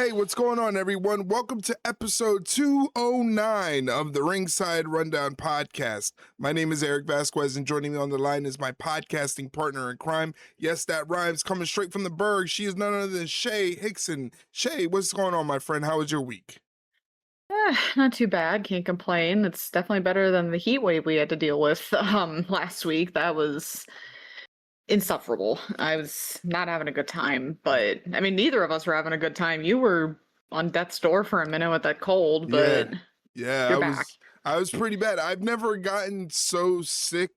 Hey, what's going on, everyone? Welcome to episode 209 of the Ringside Rundown podcast. My name is Erik Vasquez, and joining me on the line is my podcasting partner in crime. Yes, that rhymes, coming straight from the Berg. She is none other than Shay Hickson. Shay, what's going on, my friend? How was your week? Not too bad. Can't complain. It's definitely better than the heat wave we had to deal with last week. That was insufferable. I was not having a good time, but I mean, neither of us were having a good time. You were on death's door for a minute with that cold, but Yeah, you're back. I was pretty bad. I've never gotten so sick,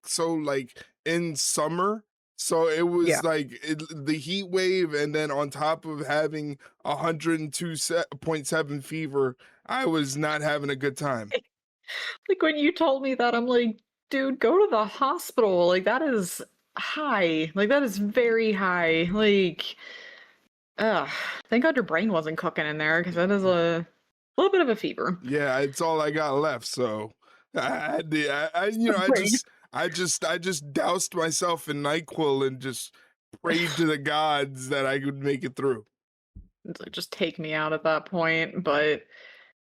in summer. So it was Yeah. the heat wave, and then on top of having 102.7 fever, I was not having a good time. Like when you told me that, I'm like, dude, go to the hospital. Like that is high. Like that is very high. Like, thank God your brain wasn't cooking in there because that is a little bit of a fever. Yeah, it's all I got left. So I Brain. just doused myself in NyQuil and just prayed to the gods that I could make it through. It's like, just take me out at that point. But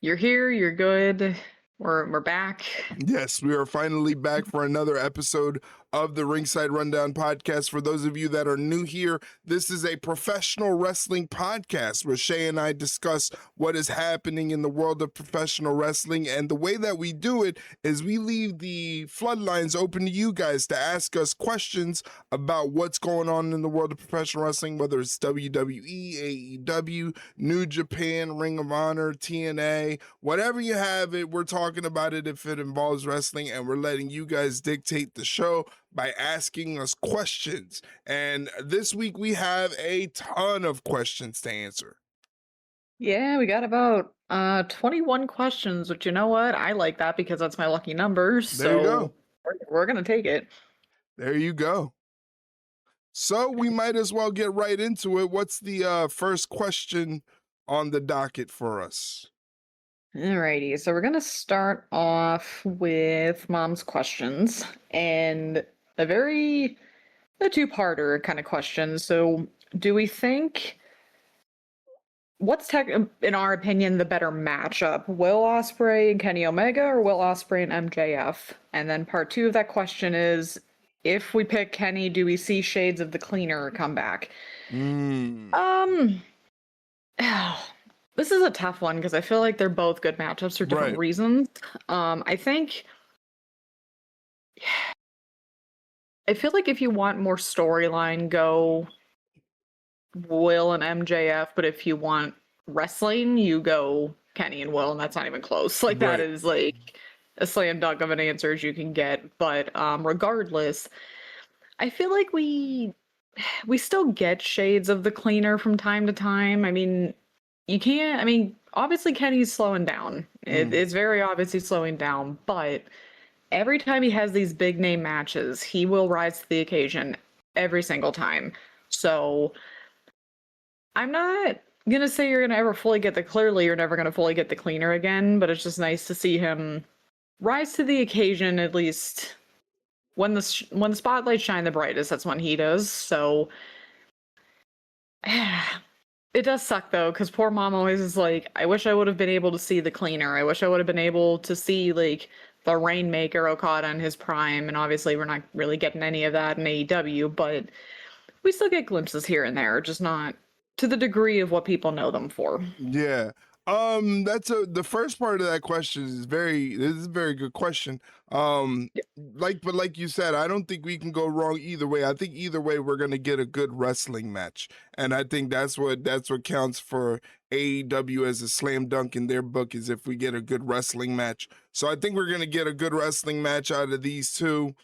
you're here. You're good. We're back. Yes, we are finally back for another episode of the Ringside Rundown podcast. For those of you that are new here, this is a professional wrestling podcast where Shay and I discuss what is happening in the world of professional wrestling. And the way that we do it is we leave the floodlines open to you guys to ask us questions about what's going on in the world of professional wrestling, whether it's WWE, AEW, New Japan, Ring of Honor, TNA, whatever you have it, we're talking about it if it involves wrestling, and we're letting you guys dictate the show by asking us questions. And this week we have a ton of questions to answer. Yeah, we got about 21 questions, which you know what? I like that because that's my lucky numbers. There you go. We're gonna take it. There you go. So we might as well get right into it. What's the first question on the docket for us? Alrighty, so we're gonna start off with mom's questions and a two-parter kind of question. So, do we think in our opinion, the better matchup? Will Ospreay and Kenny Omega or Will Ospreay and MJF? And then part two of that question is, if we pick Kenny, do we see shades of the cleaner come back? This is a tough one because I feel like they're both good matchups for different reasons. I feel like if you want more storyline, go Will and MJF, but if you want wrestling, you go Kenny and Will, and that's not even close. Like that is like a slam dunk of an answer as you can get. But regardless, I feel like we still get shades of the cleaner from time to time. I mean, obviously Kenny's slowing down. It's very obvious he's slowing down, but every time he has these big name matches, he will rise to the occasion every single time. So I'm not gonna say you're gonna ever fully get you're never gonna fully get the cleaner again, but it's just nice to see him rise to the occasion, at least when the spotlights shine the brightest. That's when he does. So it does suck though, because poor mom always is like, I wish I would have been able to see the cleaner. I wish I would have been able to see like the Rainmaker Okada in his prime, and obviously we're not really getting any of that in AEW, but we still get glimpses here and there, just not to the degree of what people know them for. Yeah. The first part of that question is this is a very good question. Like you said, I don't think we can go wrong either way. I think either way we're gonna get a good wrestling match. And I think that's what counts for AEW as a slam dunk in their book, is if we get a good wrestling match. So I think we're gonna get a good wrestling match out of these two.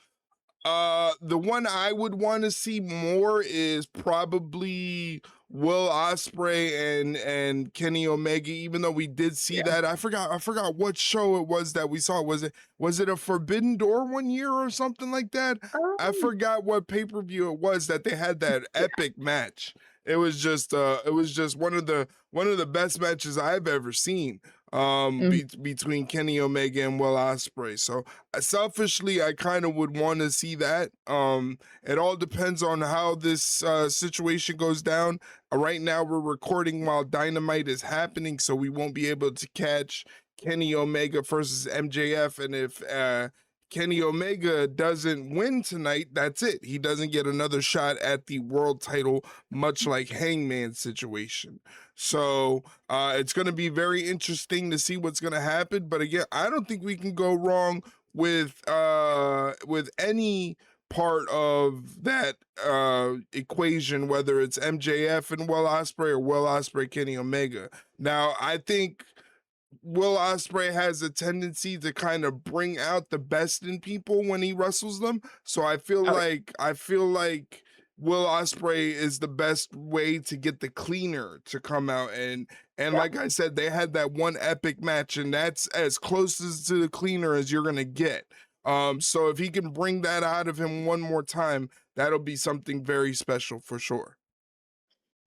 The one I would want to see more is probably Will Ospreay and Kenny Omega, even though we did see that. I forgot what show it was that we saw. Was it a Forbidden Door one year or something like that? I forgot what pay-per-view it was that they had that epic match. It was just one of the best matches I've ever seen. between Kenny Omega and Will Ospreay. So selfishly, I kind of would want to see that. It all depends on how this situation goes down. Right now, we're recording while Dynamite is happening, so we won't be able to catch Kenny Omega versus MJF. And if Kenny Omega doesn't win tonight, that's it. He doesn't get another shot at the world title, much like Hangman's situation. So it's going to be very interesting to see what's going to happen. But again, I don't think we can go wrong with any part of that equation, whether it's MJF and Will Ospreay or Will Ospreay Kenny Omega. Now, I think Will Ospreay has a tendency to kind of bring out the best in people when he wrestles them. So I feel like Will Ospreay is the best way to get the cleaner to come out, and like I said, they had that one epic match, and that's as close as to the cleaner as you're gonna get. So if he can bring that out of him one more time, that'll be something very special for sure.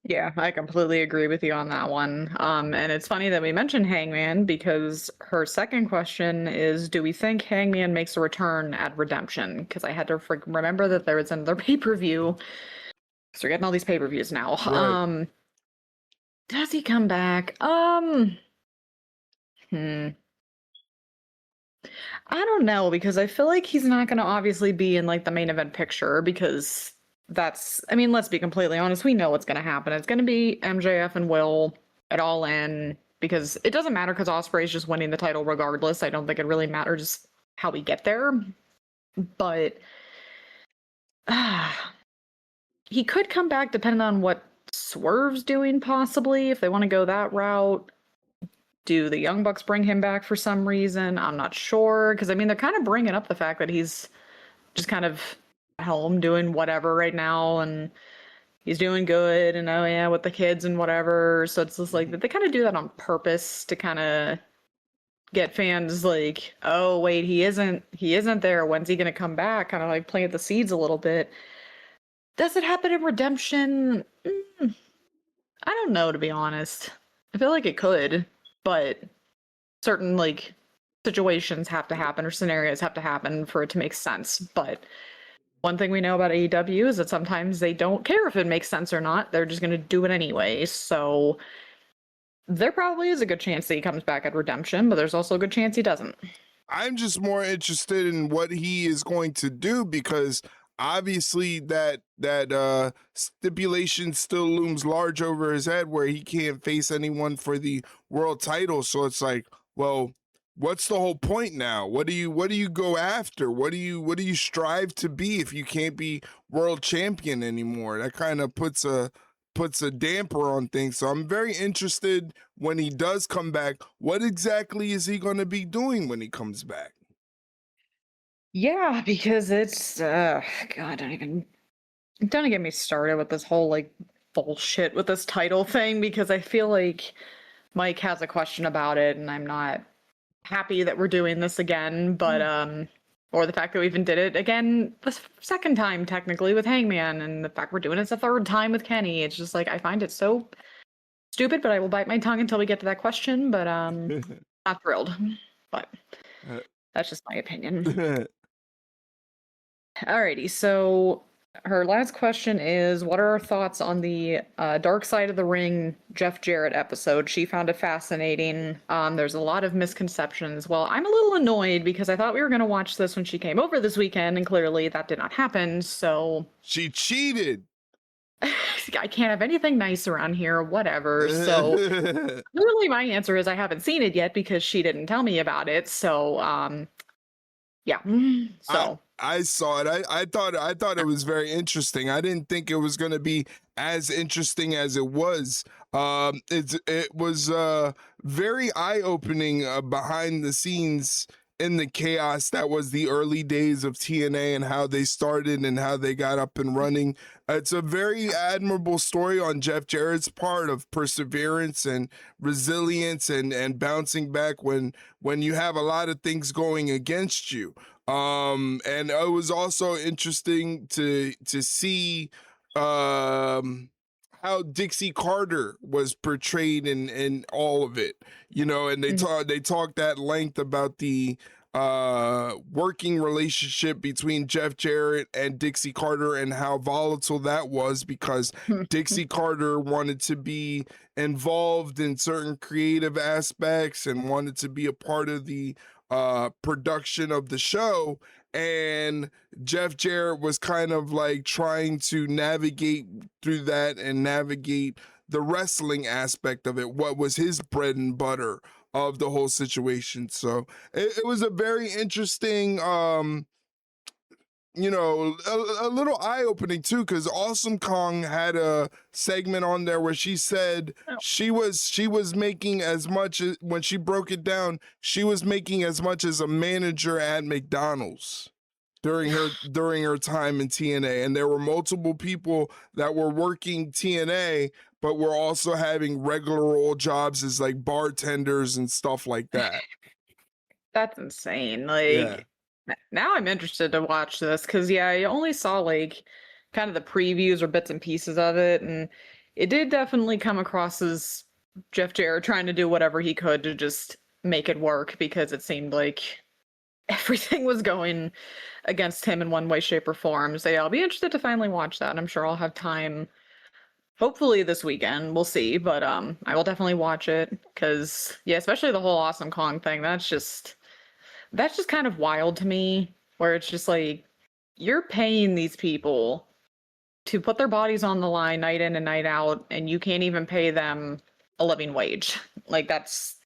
Yeah, I completely agree with you on that one. And it's funny that we mentioned Hangman because her second question is, do we think Hangman makes a return at Redemption? Because I had to remember that there was another pay-per-view. So we're getting all these pay-per-views now. Right. Does he come back? I don't know, because I feel like he's not going to obviously be in like the main event picture, because I mean, let's be completely honest, we know what's going to happen. It's going to be MJF and Will at All In, because it doesn't matter, because Ospreay's just winning the title regardless. I don't think it really matters how we get there. But he could come back depending on what Swerve's doing, possibly, if they want to go that route. Do the Young Bucks bring him back for some reason? I'm not sure, because I mean, they're kind of bringing up the fact that he's just kind of home doing whatever right now, and he's doing good, and oh yeah, with the kids and whatever. So it's just like they kind of do that on purpose to kind of get fans like, oh wait, he isn't there. When's he gonna come back? Kind of like plant the seeds a little bit. Does it happen in Redemption? I don't know, to be honest. I feel like it could, but certain like situations have to happen, or scenarios have to happen for it to make sense. But one thing we know about AEW is that sometimes they don't care if it makes sense or not. They're just going to do it anyway. So there probably is a good chance that he comes back at Redemption, but there's also a good chance he doesn't. I'm just more interested in what he is going to do, because obviously that stipulation still looms large over his head, where he can't face anyone for the world title. So it's like, well, what's the whole point now? What do you go after? What do you strive to be if you can't be world champion anymore? That kind of puts a damper on things. So I'm very interested when he does come back. What exactly is he going to be doing when he comes back? Yeah, because it's God, don't get me started with this whole like bullshit with this title thing, because I feel like Mike has a question about it, and I'm not happy that we're doing this again, but or the fact that we even did it again the second time technically with Hangman, and the fact we're doing it the third time with Kenny. It's just like, I find it so stupid, but I will bite my tongue until we get to that question. But not thrilled, but that's just my opinion. Alrighty, so her last question is, what are our thoughts on the Dark Side of the Ring Jeff Jarrett episode? She found it fascinating. There's a lot of misconceptions. Well, I'm a little annoyed because I thought we were going to watch this when she came over this weekend, and clearly that did not happen, so... She cheated! I can't have anything nice around here, whatever. So clearly my answer is I haven't seen it yet because she didn't tell me about it. So yeah. So I saw it. I thought it was very interesting. I didn't think it was going to be as interesting as it was. It was very eye-opening behind the scenes in the chaos that was the early days of TNA, and how they started and how they got up and running. It's a very admirable story on Jeff Jarrett's part of perseverance and resilience and bouncing back when you have a lot of things going against you. And it was also interesting to see how Dixie Carter was portrayed in all of it, you know, and they talked at length about the working relationship between Jeff Jarrett and Dixie Carter and how volatile that was because Dixie Carter wanted to be involved in certain creative aspects and wanted to be a part of the production of the show, and Jeff Jarrett was kind of like trying to navigate through that and navigate the wrestling aspect of it, what was his bread and butter of the whole situation. So it was a very interesting you know, a little eye-opening too, because Awesome Kong had a segment on there where she said she was making as much as, when she broke it down, she was making as much as a manager at McDonald's during her time in TNA, and there were multiple people that were working TNA but were also having regular old jobs as like bartenders and stuff like that. That's insane. Like, now I'm interested to watch this because, yeah, I only saw like kind of the previews or bits and pieces of it, and it did definitely come across as Jeff Jarrett trying to do whatever he could to just make it work because it seemed like everything was going against him in one way, shape, or form. So, yeah, I'll be interested to finally watch that. I'm sure I'll have time. Hopefully this weekend, we'll see, but I will definitely watch it because, yeah, especially the whole Awesome Kong thing. That's just kind of wild to me, where it's just like you're paying these people to put their bodies on the line night in and night out, and you can't even pay them a living wage. Like, that's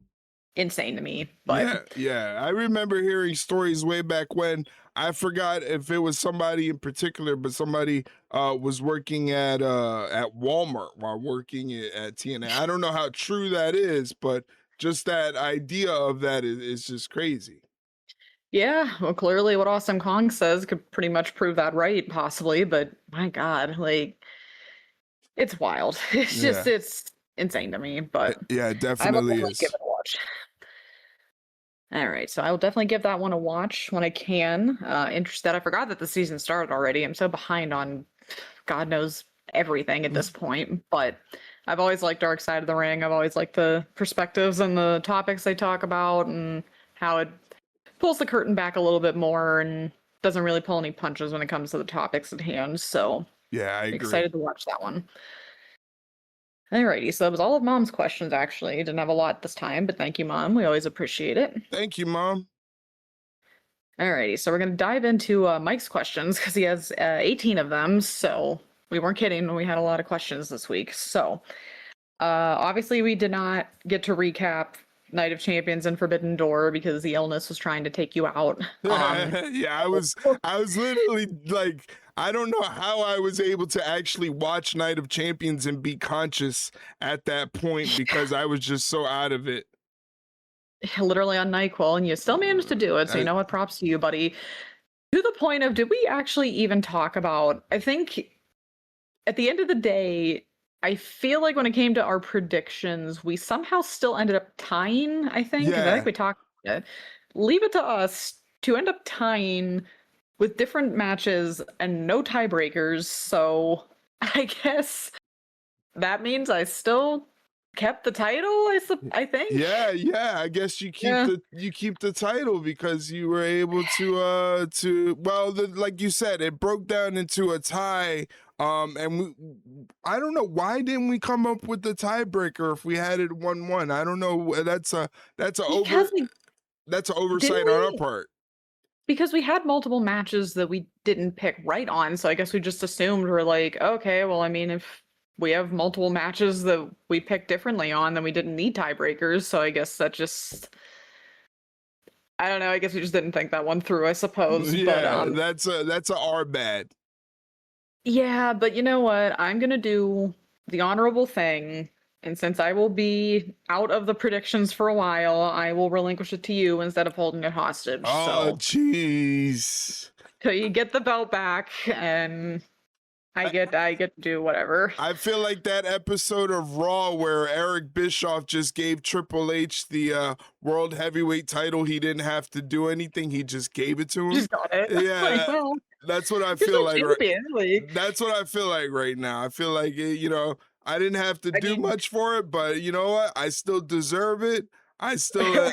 insane to me. But yeah, I remember hearing stories way back when. I forgot if it was somebody in particular, but somebody was working at Walmart while working at TNA. I don't know how true that is, but just that idea of that is just crazy. yeah, well, clearly what Awesome Kong says could pretty much prove that right, possibly. But my God, like, it's wild. It's just it's insane to me. But yeah, it definitely is. Give it a watch. All right, so I will definitely give that one a watch when I can. Interested. I forgot that the season started already. I'm so behind on God knows everything at this point. But I've always liked Dark Side of the Ring. I've always liked the perspectives and the topics they talk about and how it pulls the curtain back a little bit more and doesn't really pull any punches when it comes to the topics at hand. So yeah, I agree. Excited to watch that one. Alrighty, so that was all of Mom's questions, actually. Didn't have a lot this time, but thank you, Mom. We always appreciate it. Thank you, Mom. Alrighty, so we're going to dive into Mike's questions because he has 18 of them, so we weren't kidding when we had a lot of questions this week. So, obviously we did not get to recap Night of Champions and Forbidden Door because the illness was trying to take you out. Yeah, I was literally like, I don't know how I was able to actually watch Night of Champions and be conscious at that point because I was just so out of it. Literally on NyQuil, and you still managed to do it, so you know what, props to you, buddy. To the point of, did we actually even talk about, I think at the end of the day, I feel like when it came to our predictions, we somehow still ended up tying, I think. Yeah. I think we talked about it. Leave it to us to end up tying with different matches and no tiebreakers. So I guess that means I still kept the title, I think. Yeah. I guess you keep the title because you were able to well, like you said, it broke down into a tie. And I don't know, why didn't we come up with the tiebreaker if we had it 1-1? I don't know. That's an oversight on our part. Because we had multiple matches that we didn't pick right on, so I guess we just assumed we're like, okay, well, I mean, if we have multiple matches that we picked differently on, then we didn't need tiebreakers, so I guess that just... I don't know, I guess we just didn't think that one through, I suppose. Yeah, but, that's our bad. Yeah, but you know what? I'm gonna do the honorable thing, and since I will be out of the predictions for a while, I will relinquish it to you instead of holding it hostage. Oh, jeez. So you get the belt back, and I get to do whatever. I feel like that episode of Raw where Eric Bischoff just gave Triple H the World Heavyweight title. He didn't have to do anything. He just gave it to him. Just got it. Yeah. Like, well, that's what I feel like. That's what I feel like right now. I feel like, you know, I didn't have to I do mean, much for it, but you know what? I still deserve it. I still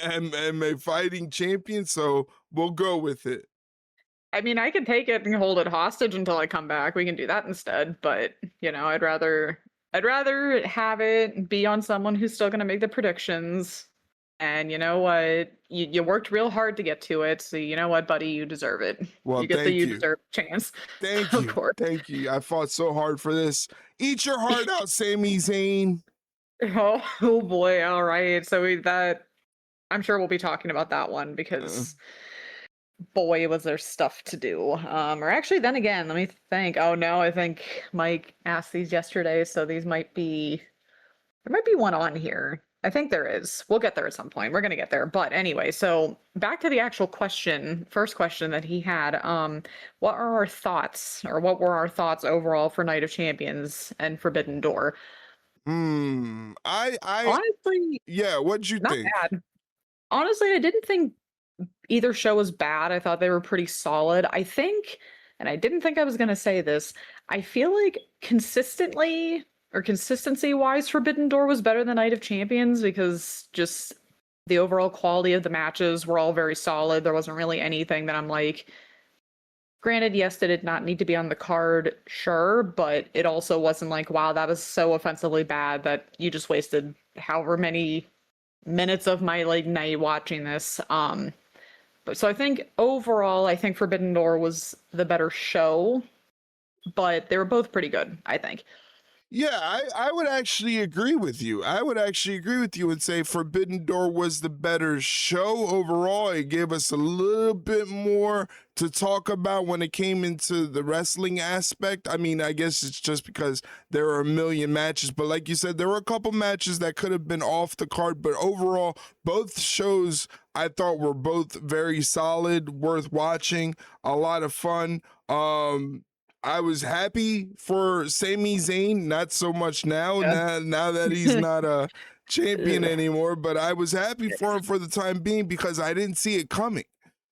am a fighting champion, so we'll go with it. I mean, I can take it and hold it hostage until I come back. We can do that instead. But I'd rather have it be on someone who's still gonna make the predictions. And you know what? You worked real hard to get to it, so you know what, buddy, you deserve it. Well, You get the thank you you. deserve chance. Thank Of you. course. Thank you. I fought so hard for this. Eat your heart out, Sami Zayn. Oh boy, all right. So that I'm sure we'll be talking about that one Uh, because boy, was there stuff to do. Or actually, then again, let me think. Oh no, I think Mike asked these yesterday, so these might be there might be one on here. I think there is. We'll get there at some point. We're gonna get there. But anyway, so back to the actual question, first question that he had. What are our thoughts, or what were our thoughts overall for Night of Champions and Forbidden Door? I Honestly, yeah, what'd you not think? bad. Honestly, I didn't think either show was bad. I thought they were pretty solid. I think, and I didn't think I was going to say this, I feel like consistently or consistency wise, Forbidden Door was better than Night of Champions because just the overall quality of the matches were all very solid. There wasn't really anything that I'm like, granted, yes, they did not need to be on the card, sure, but it also wasn't like, wow, that was so offensively bad that you just wasted however many minutes of my like night watching this. But so I think overall, I think Forbidden Door was the better show, but they were both pretty good, I think. Yeah, I would actually agree with you. I would actually agree with you and say Forbidden Door was the better show overall. It gave us a little bit more to talk about when it came into the wrestling aspect. I mean, I guess it's just because there are a million matches, but like you said, there were a couple matches that could have been off the card, but overall, both shows I thought were both very solid, worth watching, a lot of fun. I was happy for Sami Zayn, not so much now, Yeah. now that he's not a champion Ugh. anymore, but I was happy for him for the time being because I didn't see it coming.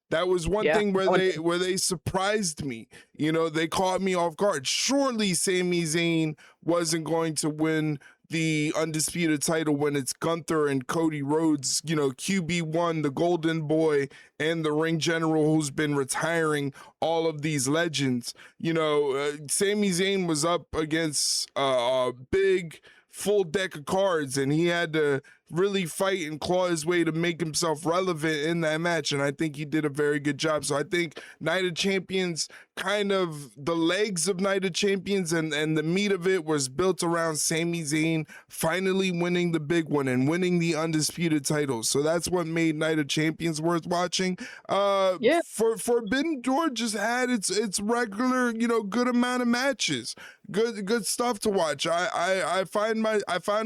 That was one Yeah. thing where Oh, they surprised me. You know, they caught me off guard. Surely Sami Zayn wasn't going to win the undisputed title when it's Gunther and Cody Rhodes, you know, QB1, the golden boy, and the ring general who's been retiring all of these legends. You know, Sami Zayn was up against a big full deck of cards, and he had to really fight and claw his way to make himself relevant in that match. And I think he did a very good job. So I think Night of Champions, kind of the legs of Night of Champions and the meat of it was built around Sami Zayn finally winning the big one and winning the undisputed title. So that's what made Night of Champions worth watching. yeah. For Forbidden Door just had its regular, you know, good amount of matches. Good stuff to watch. I find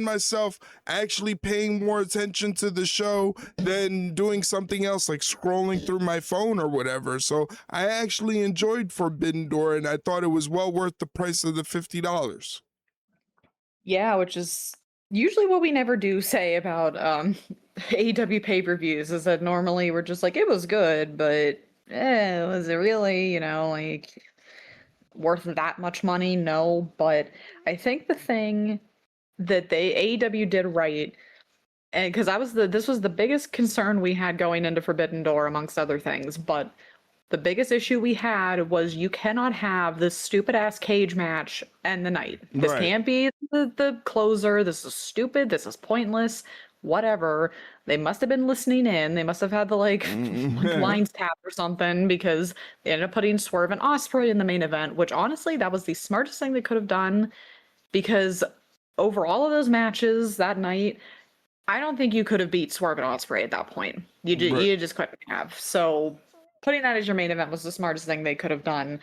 myself actually paying more attention to the show than doing something else like scrolling through my phone or whatever. So I actually enjoyed Forbidden Door and I thought it was well worth the price of the $50. Yeah, which is usually what we never do say about AEW pay-per-views is that normally we're just like, it was good, but was it really, like worth that much money? No, but I think the thing that AEW did right, and because this was the biggest concern we had going into Forbidden Door amongst other things, but the biggest issue we had was you cannot have this stupid ass cage match end the night. This Right. can't be the closer. This is stupid. This is pointless. Whatever. They must have been listening in. They must have had the like lines tapped or something because they ended up putting Swerve and Ospreay in the main event, which honestly, that was the smartest thing they could have done because over all of those matches that night, I don't think you could have beat Swerve and Ospreay at that point. You just couldn't have. So putting that as your main event was the smartest thing they could have done.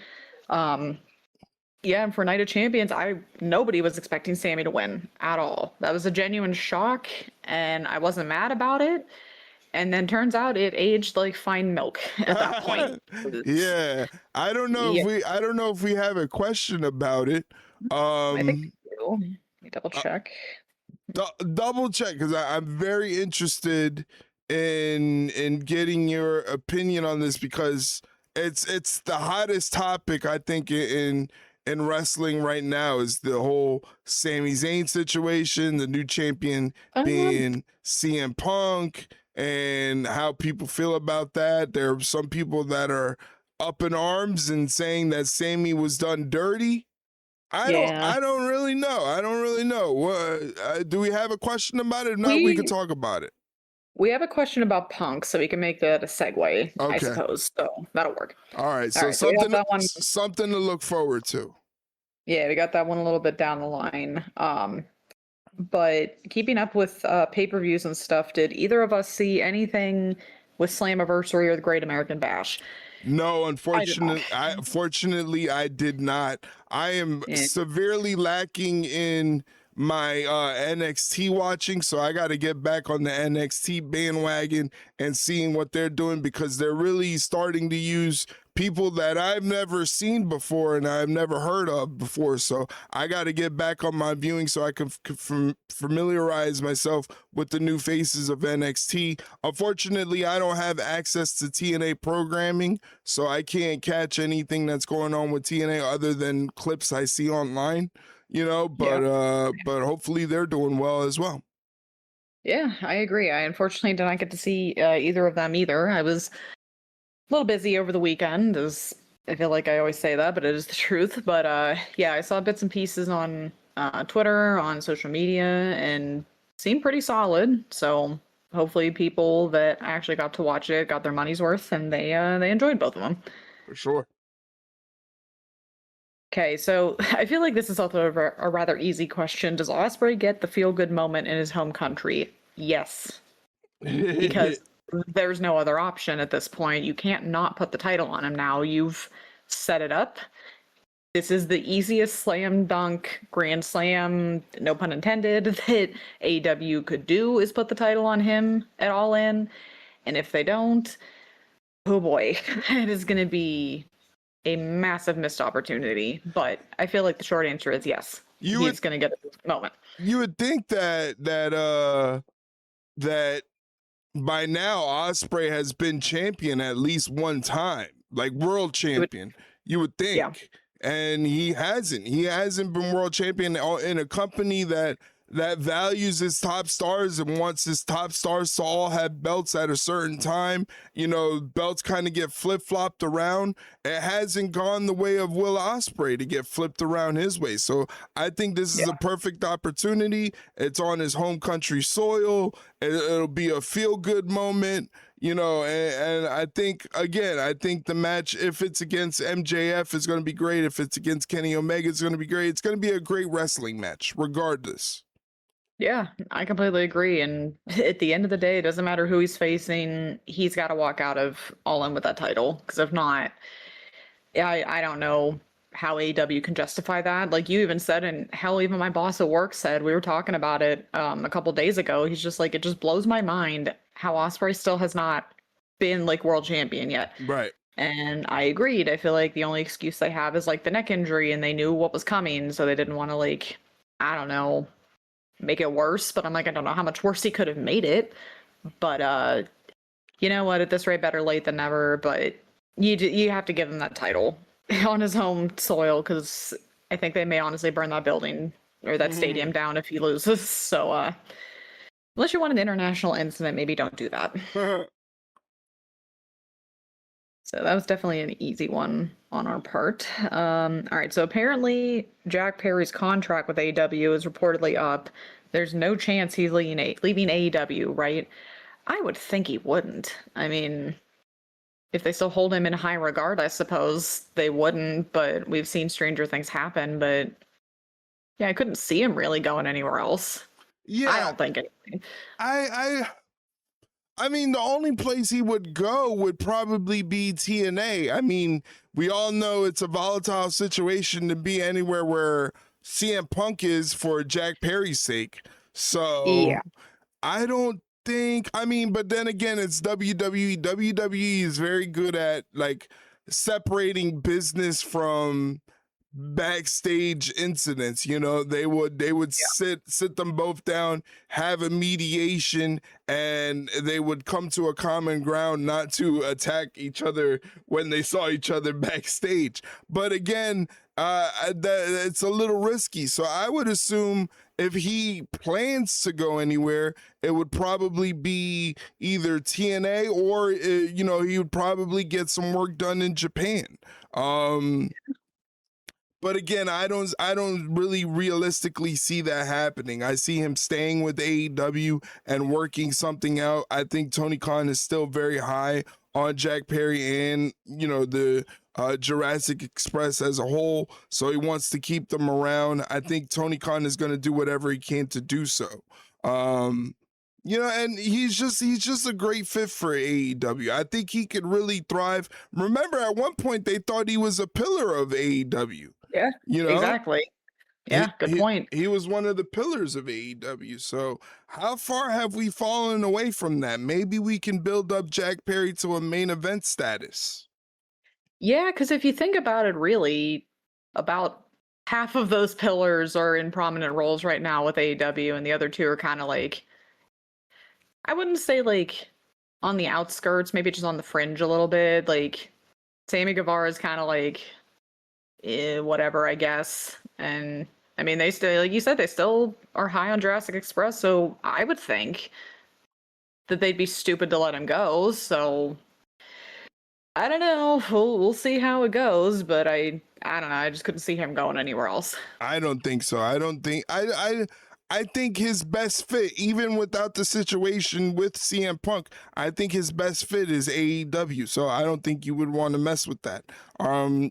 Yeah, and for Night of Champions, nobody was expecting Sami to win at all. That was a genuine shock, and I wasn't mad about it. And then turns out it aged like fine milk at that point. Yeah, I don't know if we have a question about it. I think we do. Let me double check. Double check because I'm very interested in getting your opinion on this because it's the hottest topic I think in wrestling right now is the whole Sami Zayn situation, the new champion being CM Punk, and how people feel about that. There are some people that are up in arms and saying that Sami was done dirty. I don't really know. What do we have a question about it? If not, we can talk about it. We have a question about Punk, so we can make that a segue, I suppose. So that'll work. All right. So something to look forward to. Yeah, we got that one a little bit down the line. But keeping up with pay-per-views and stuff, did either of us see anything with Slammiversary or the Great American Bash? No, unfortunately, I did not. I am severely lacking in my NXT watching, so I got to get back on the NXT bandwagon and seeing what they're doing, because they're really starting to use people that I've never seen before and I've never heard of before. So I got to get back on my viewing so I can familiarize myself with the new faces of NXT. Unfortunately, I don't have access to TNA programming, so I can't catch anything that's going on with TNA other than clips I see online, but hopefully they're doing well as well. Yeah, I agree. I unfortunately did not get to see either of them either. I was a little busy over the weekend, as I feel like I always say that, but it is the truth. But I saw bits and pieces on Twitter, on social media, and seemed pretty solid. So hopefully people that actually got to watch it got their money's worth, and they enjoyed both of them. For sure. Okay, so I feel like this is also a rather easy question. Does Ospreay get the feel-good moment in his home country? Yes. Because there's no other option at this point. You can't not put the title on him now. You've set it up. This is the easiest slam dunk, grand slam, no pun intended, that AEW could do, is put the title on him at All In. And if they don't, oh boy, it is going to be a massive missed opportunity. But I feel like the short answer is yes. He's going to get a moment. You would think that by now Ospreay has been champion at least one time, like world champion. You would think. Yeah. And he hasn't. He hasn't been world champion in a company that values his top stars and wants his top stars to all have belts at a certain time. Belts kind of get flip-flopped around. It hasn't gone the way of Will Ospreay to get flipped around his way. So I think this is a perfect opportunity. It's on his home country soil. It'll be a feel-good moment. And I think the match, if it's against MJF, is going to be great. If it's against Kenny Omega, it's going to be great. It's going to be a great wrestling match, regardless. Yeah, I completely agree. And at the end of the day, it doesn't matter who he's facing. He's got to walk out of All In with that title. Because if not, I don't know how AEW can justify that. Like you even said, and hell, even my boss at work said, we were talking about it a couple days ago. He's just like, it just blows my mind how Ospreay still has not been like world champion yet. Right. And I agreed. I feel like the only excuse they have is like the neck injury, and they knew what was coming, so they didn't want to, like, I don't know, make it worse. But I'm like, I don't know how much worse he could have made it. But you know what? At this rate, better late than never. But you have to give him that title on his home soil, because I think they may honestly burn that building or that stadium down if he loses. So unless you want an international incident, maybe don't do that. So that was definitely an easy one on our part. All right, so apparently Jack Perry's contract with AEW is reportedly up. There's no chance he's leaving AEW, right? I would think he wouldn't. I mean, if they still hold him in high regard, I suppose they wouldn't, but we've seen stranger things happen. But yeah, I couldn't see him really going anywhere else. Yeah, I don't think anything. I mean, the only place he would go would probably be TNA. I mean, we all know it's a volatile situation to be anywhere where CM Punk is for Jack Perry's sake. So yeah. I don't think, but then again, it's WWE. WWE is very good at like separating business from backstage incidents. You know, they would sit them both down, have a mediation, and they would come to a common ground not to attack each other when they saw each other backstage. But again, it's a little risky. So I would assume if he plans to go anywhere, it would probably be either TNA or you know, he would probably get some work done in Japan. But again, I don't really realistically see that happening. I see him staying with AEW and working something out. I think Tony Khan is still very high on Jack Perry and, you know, the Jurassic Express as a whole. So he wants to keep them around. I think Tony Khan is going to do whatever he can to do so. You know, and he's just a great fit for AEW. I think he could really thrive. Remember, at one point they thought he was a pillar of AEW. Yeah, You know, exactly. Yeah, good point. He was one of the pillars of AEW. So how far have we fallen away from that? Maybe we can build up Jack Perry to a main event status. Yeah, because if you think about it, really, about half of those pillars are in prominent roles right now with AEW, and the other two are kind of like, I wouldn't say like on the outskirts, maybe just on the fringe a little bit. Like Sammy Guevara is kind of like, whatever, I guess. And I mean, they still, like you said, they still are high on Jurassic Express. So I would think that they'd be stupid to let him go. So I don't know. We'll see how it goes. But I don't know. I just couldn't see him going anywhere else. I don't think so. I think his best fit, even without the situation with CM Punk, I think his best fit is AEW. So I don't think you would want to mess with that.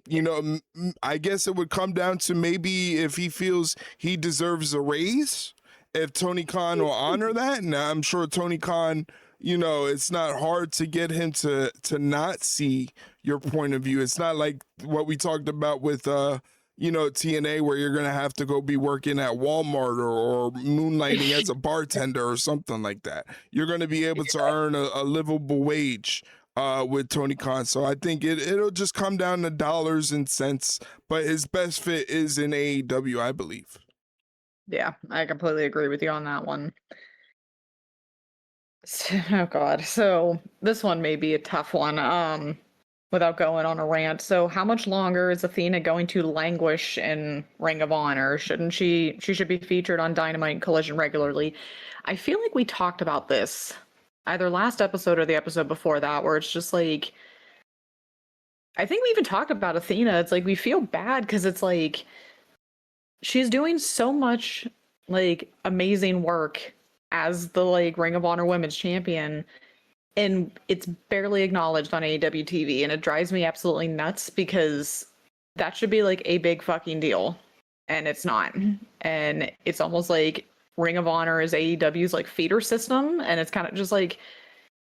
You know, I guess it would come down to maybe if he feels he deserves a raise, if Tony Khan will honor that. And I'm sure Tony Khan, you know, it's not hard to get him to not see your point of view. It's not like what we talked about with you know, TNA, where you're going to have to go be working at Walmart or moonlighting as a bartender or something like that. You're going to be able to earn a livable wage with Tony Khan. So I think it'll just come down to dollars and cents, but his best fit is in AEW, I believe. Yeah, I completely agree with you on that one. Oh God. So this one may be a tough one. Without going on a rant. So how much longer is Athena going to languish in Ring of Honor? Shouldn't she should be featured on Dynamite and Collision regularly. I feel like we talked about this either last episode or the episode before that, where it's just like, I think we even talked about Athena. It's like we feel bad because it's like she's doing so much like amazing work as the like Ring of Honor Women's Champion, and it's barely acknowledged on AEW TV, and it drives me absolutely nuts because that should be like a big fucking deal, and it's not. And it's almost like Ring of Honor is AEW's like feeder system, and it's kind of just like,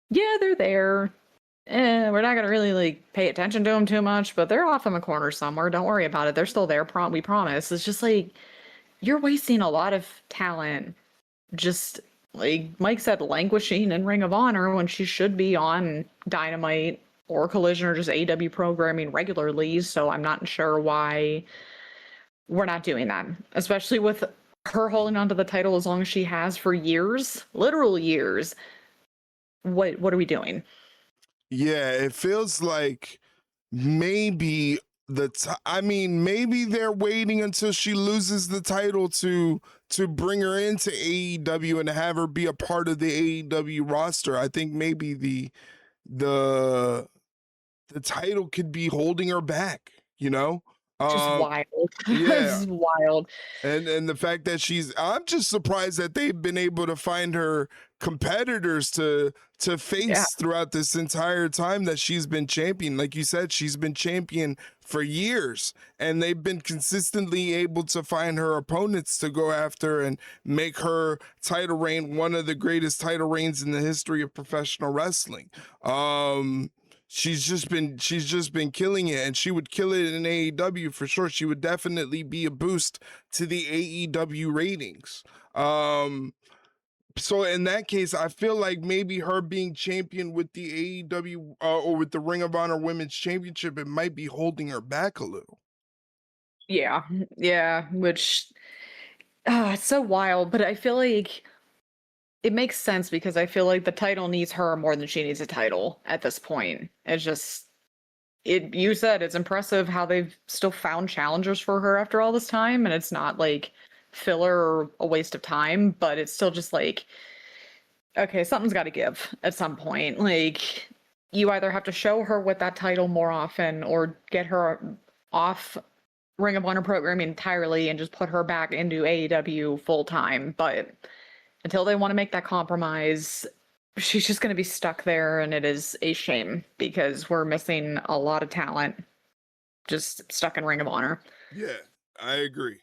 yeah, they're there. We're not gonna really like pay attention to them too much, but they're off in the corner somewhere. Don't worry about it. They're still there. We promise. It's just like you're wasting a lot of talent just, like Mike said, languishing in Ring of Honor when she should be on Dynamite or Collision or just AEW programming regularly. So I'm not sure why we're not doing that, especially with her holding onto the title as long as she has for years, literal years. What are we doing? Yeah, it feels like maybe maybe they're waiting until she loses the title to bring her into AEW and have her be a part of the AEW roster. I think maybe the title could be holding her back, you know? Just wild. Yeah. It's wild. And the fact that I'm just surprised that they've been able to find her competitors to face throughout this entire time that she's been champion. Like you said, she's been champion for years, and they've been consistently able to find her opponents to go after and make her title reign one of the greatest title reigns in the history of professional wrestling. She's just been killing it, and she would kill it in AEW for sure. She would definitely be a boost to the AEW ratings. So in that case, I feel like maybe her being champion with the AEW or with the Ring of Honor Women's Championship, it might be holding her back a little. Yeah, which it's so wild, but I feel like it makes sense because I feel like the title needs her more than she needs a title at this point. It's just you said it's impressive how they've still found challengers for her after all this time, and it's not like filler or a waste of time, but it's still just like, okay, something's got to give at some point. Like, you either have to show her with that title more often or get her off Ring of Honor programming entirely and just put her back into AEW full time. But until they want to make that compromise, she's just going to be stuck there, and it is a shame because we're missing a lot of talent just stuck in Ring of Honor. Yeah, I agree.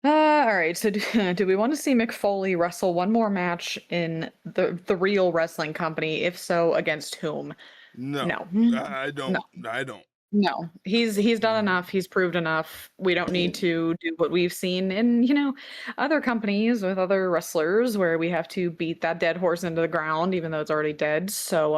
All right. So, do we want to see Mick Foley wrestle one more match in the real wrestling company? If so, against whom? No, No. I don't. No. I don't. No. He's done enough. He's proved enough. We don't need to do what we've seen in, other companies with other wrestlers where we have to beat that dead horse into the ground, even though it's already dead. So,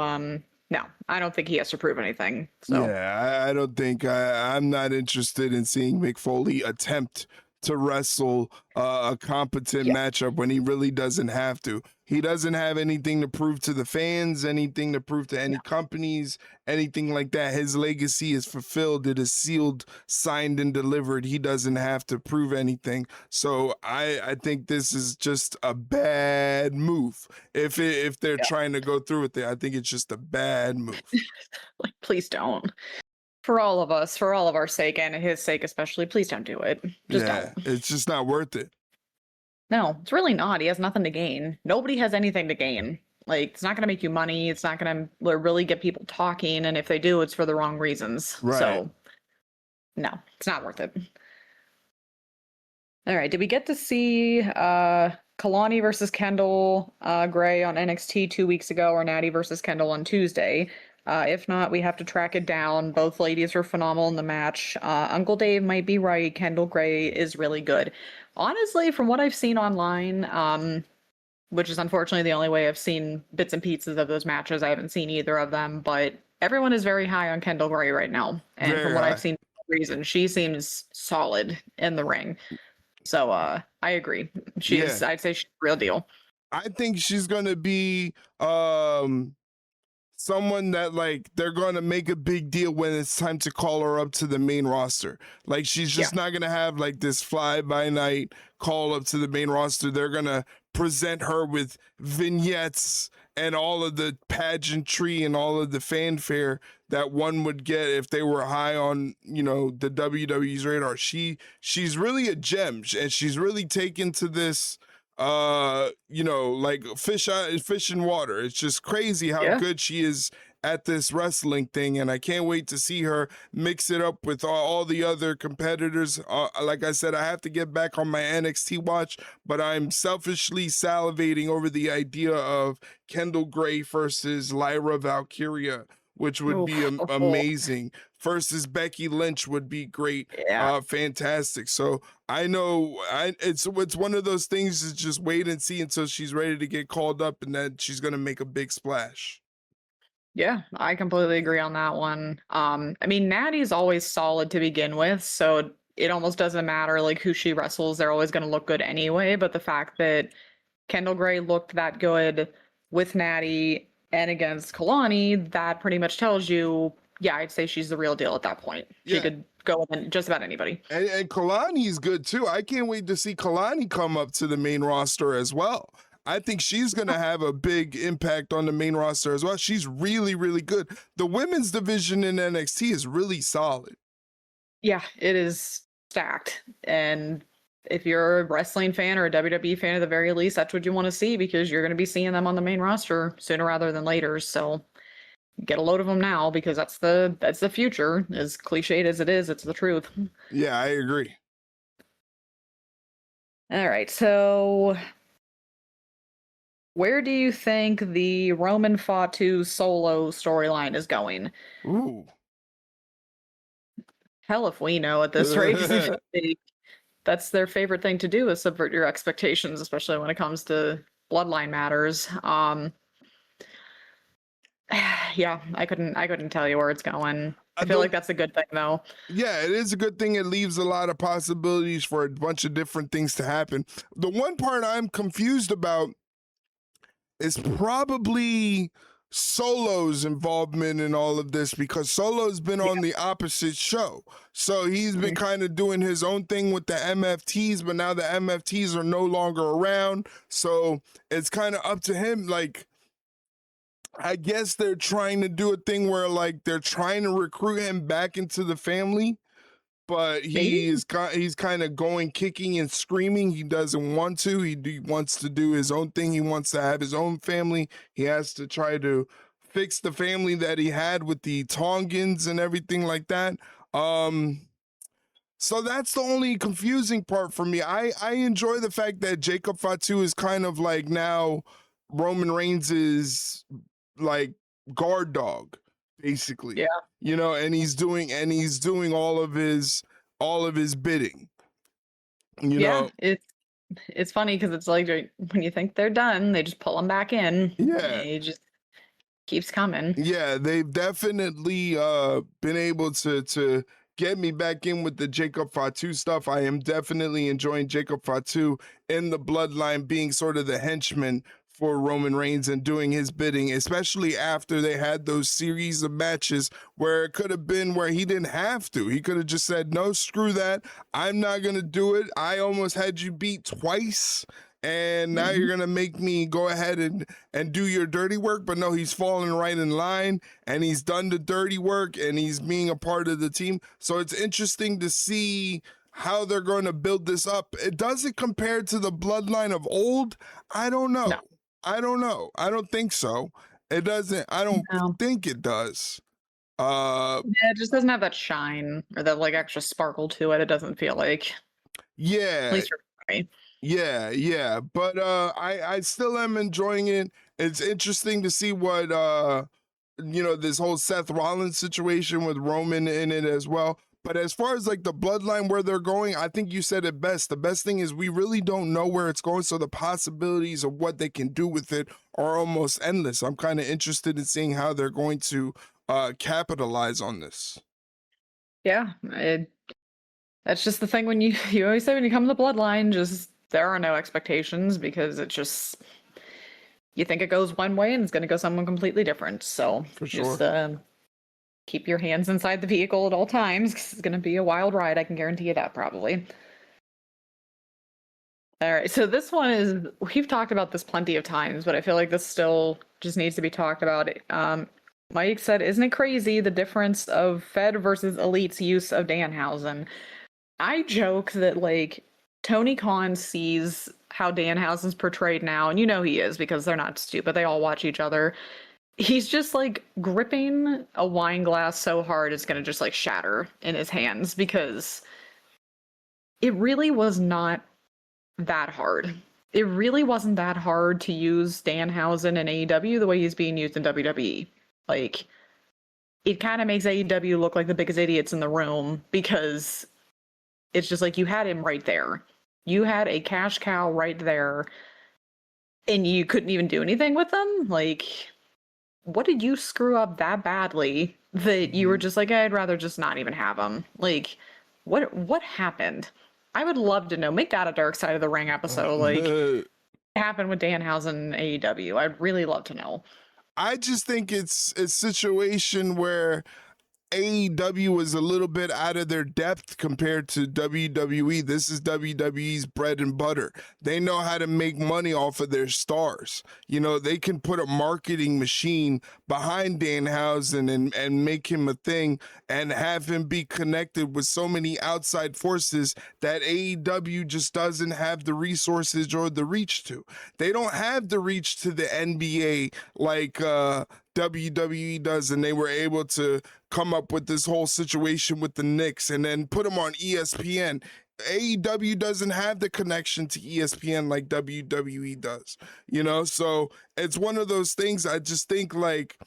no, I don't think he has to prove anything. So. Yeah, I don't think I'm not interested in seeing Mick Foley attempt to wrestle a competent matchup when he really doesn't have to. He doesn't have anything to prove to the fans, anything to prove to any companies, anything like that. His legacy is fulfilled. It is sealed, signed, and delivered. He doesn't have to prove anything. So I think this is just a bad move. If they're trying to go through with it, I think it's just a bad move. Like, please don't. For all of us, for all of our sake, and his sake especially, please don't do it. Just don't. It's just not worth it. No, it's really not. He has nothing to gain. Nobody has anything to gain. Like, it's not going to make you money. It's not going to really get people talking. And if they do, it's for the wrong reasons. Right. So, no, it's not worth it. All right. Did we get to see Kalani versus Kendall Gray on NXT 2 weeks ago, or Natty versus Kendall on Tuesday? If not, we have to track it down. Both ladies were phenomenal in the match. Uncle Dave might be right. Kendall Gray is really good. Honestly, from what I've seen online, which is unfortunately the only way I've seen bits and pieces of those matches, I haven't seen either of them, but everyone is very high on Kendall Gray right now. And Very from what high. I've seen, reason she seems solid in the ring. So I agree. I'd say she's the real deal. I think she's gonna be someone that, like, they're gonna make a big deal when it's time to call her up to the main roster. Like, she's just not gonna have like this fly by night call up to the main roster. They're gonna present her with vignettes and all of the pageantry and all of the fanfare that one would get if they were high on, the WWE's radar. She's really a gem, and she's really taken to this like fish in water. It's just crazy how good she is at this wrestling thing, and I can't wait to see her mix it up with all the other competitors. Like I said, I have to get back on my NXT watch, but I'm selfishly salivating over the idea of Kendall Gray versus Lyra Valkyria, which would be amazing. Versus Becky Lynch would be great. Fantastic. So I know it's one of those things, is just wait and see until she's ready to get called up, and then she's going to make a big splash. Yeah, I completely agree on that one. I mean, Natty's always solid to begin with, so it almost doesn't matter like who she wrestles. They're always going to look good anyway. But the fact that Kendall Gray looked that good with Natty and against Kalani, that pretty much tells you, I'd say she's the real deal at that point. She could go with just about anybody. And Kalani's good too. I can't wait to see Kalani come up to the main roster as well. I think she's going to have a big impact on the main roster as well. She's really, really good. The women's division in NXT is really solid. Yeah, it is stacked. And if you're a wrestling fan or a WWE fan at the very least, that's what you want to see, because you're going to be seeing them on the main roster sooner rather than later. So get a load of them now, because that's the future. As cliched as it is, it's the truth. Yeah, I agree. All right, so where do you think the Roman Fatu solo storyline is going? Ooh. Hell if we know at this rate. That's their favorite thing to do, is subvert your expectations, especially when it comes to bloodline matters. Yeah, I couldn't tell you where it's going. I feel The- like that's a good thing though. Yeah, it is a good thing. It leaves a lot of possibilities for a bunch of different things to happen. The one part I'm confused about is probably Solo's involvement in all of this, because Solo's been on the opposite show. So he's been kind of doing his own thing with the MFTs, but now the MFTs are no longer around. So it's kind of up to him. Like, I guess they're trying to do a thing where like they're trying to recruit him back into the family, but he's kind of going kicking and screaming. He doesn't want to. He wants to do his own thing. He wants to have his own family. He has to try to fix the family that he had with the Tongans and everything like that. So that's the only confusing part for me. I enjoy the fact that Jacob Fatu is kind of like now Roman Reigns' like guard dog, basically. Yeah. You know, and he's doing all of his bidding. You know, it's funny because it's like when you think they're done, they just pull them back in. Yeah. It just keeps coming. Yeah, they've definitely been able to get me back in with the Jacob Fatu stuff. I am definitely enjoying Jacob Fatu in the bloodline being sort of the henchman for Roman Reigns and doing his bidding, especially after they had those series of matches where it could have been where he didn't have to. He could have just said, no, screw that. I'm not going to do it. I almost had you beat twice, and now you're going to make me go ahead and do your dirty work. But no, he's falling right in line, and he's done the dirty work, and he's being a part of the team. So it's interesting to see how they're going to build this up. It doesn't compare to the bloodline of old. I don't know. No. I don't know. I don't think so. It doesn't. I don't think it does. Yeah, it just doesn't have that shine or that like extra sparkle to it. It doesn't feel like. Yeah. At least for me. Yeah. But I still am enjoying it. It's interesting to see what this whole Seth Rollins situation with Roman in it as well. But as far as like the bloodline where they're going, I think you said it best. The best thing is we really don't know where it's going, so the possibilities of what they can do with it are almost endless. I'm kind of interested in seeing how they're going to capitalize on this. Yeah, that's just the thing when you always say when you come to the bloodline, just there are no expectations because it's just you think it goes one way and it's going to go someone completely different. So For sure. Just keep your hands inside the vehicle at all times because it's going to be a wild ride. I can guarantee you that probably. All right, so this one is, we've talked about this plenty of times, but I feel like this still just needs to be talked about. Mike said, isn't it crazy the difference of Fed versus Elite's use of Danhausen? I joke that like Tony Khan sees how Danhausen's portrayed now, and you know he is because they're not stupid. They all watch each other. He's just like gripping a wine glass so hard it's gonna just like shatter in his hands because it really was not that hard. It really wasn't that hard to use Danhausen in AEW the way he's being used in WWE. Like, it kind of makes AEW look like the biggest idiots in the room because it's just like you had him right there. You had a cash cow right there, and you couldn't even do anything with them. Like, what did you screw up that badly that you were just like, I'd rather just not even have him? Like, what happened? I would love to know. Make that a Dark Side of the Ring episode. Like, what happened with Danhausen AEW? I'd really love to know. I just think it's a situation where AEW was a little bit out of their depth compared to WWE. This is WWE's bread and butter. They know how to make money off of their stars. You know, they can put a marketing machine behind Danhausen and make him a thing and have him be connected with so many outside forces that AEW just doesn't have the resources or the reach to. They don't have the reach to the NBA like WWE does, and they were able to come up with this whole situation with the Knicks and then put them on ESPN. AEW doesn't have the connection to ESPN like WWE does, you know? So it's one of those things. I just think like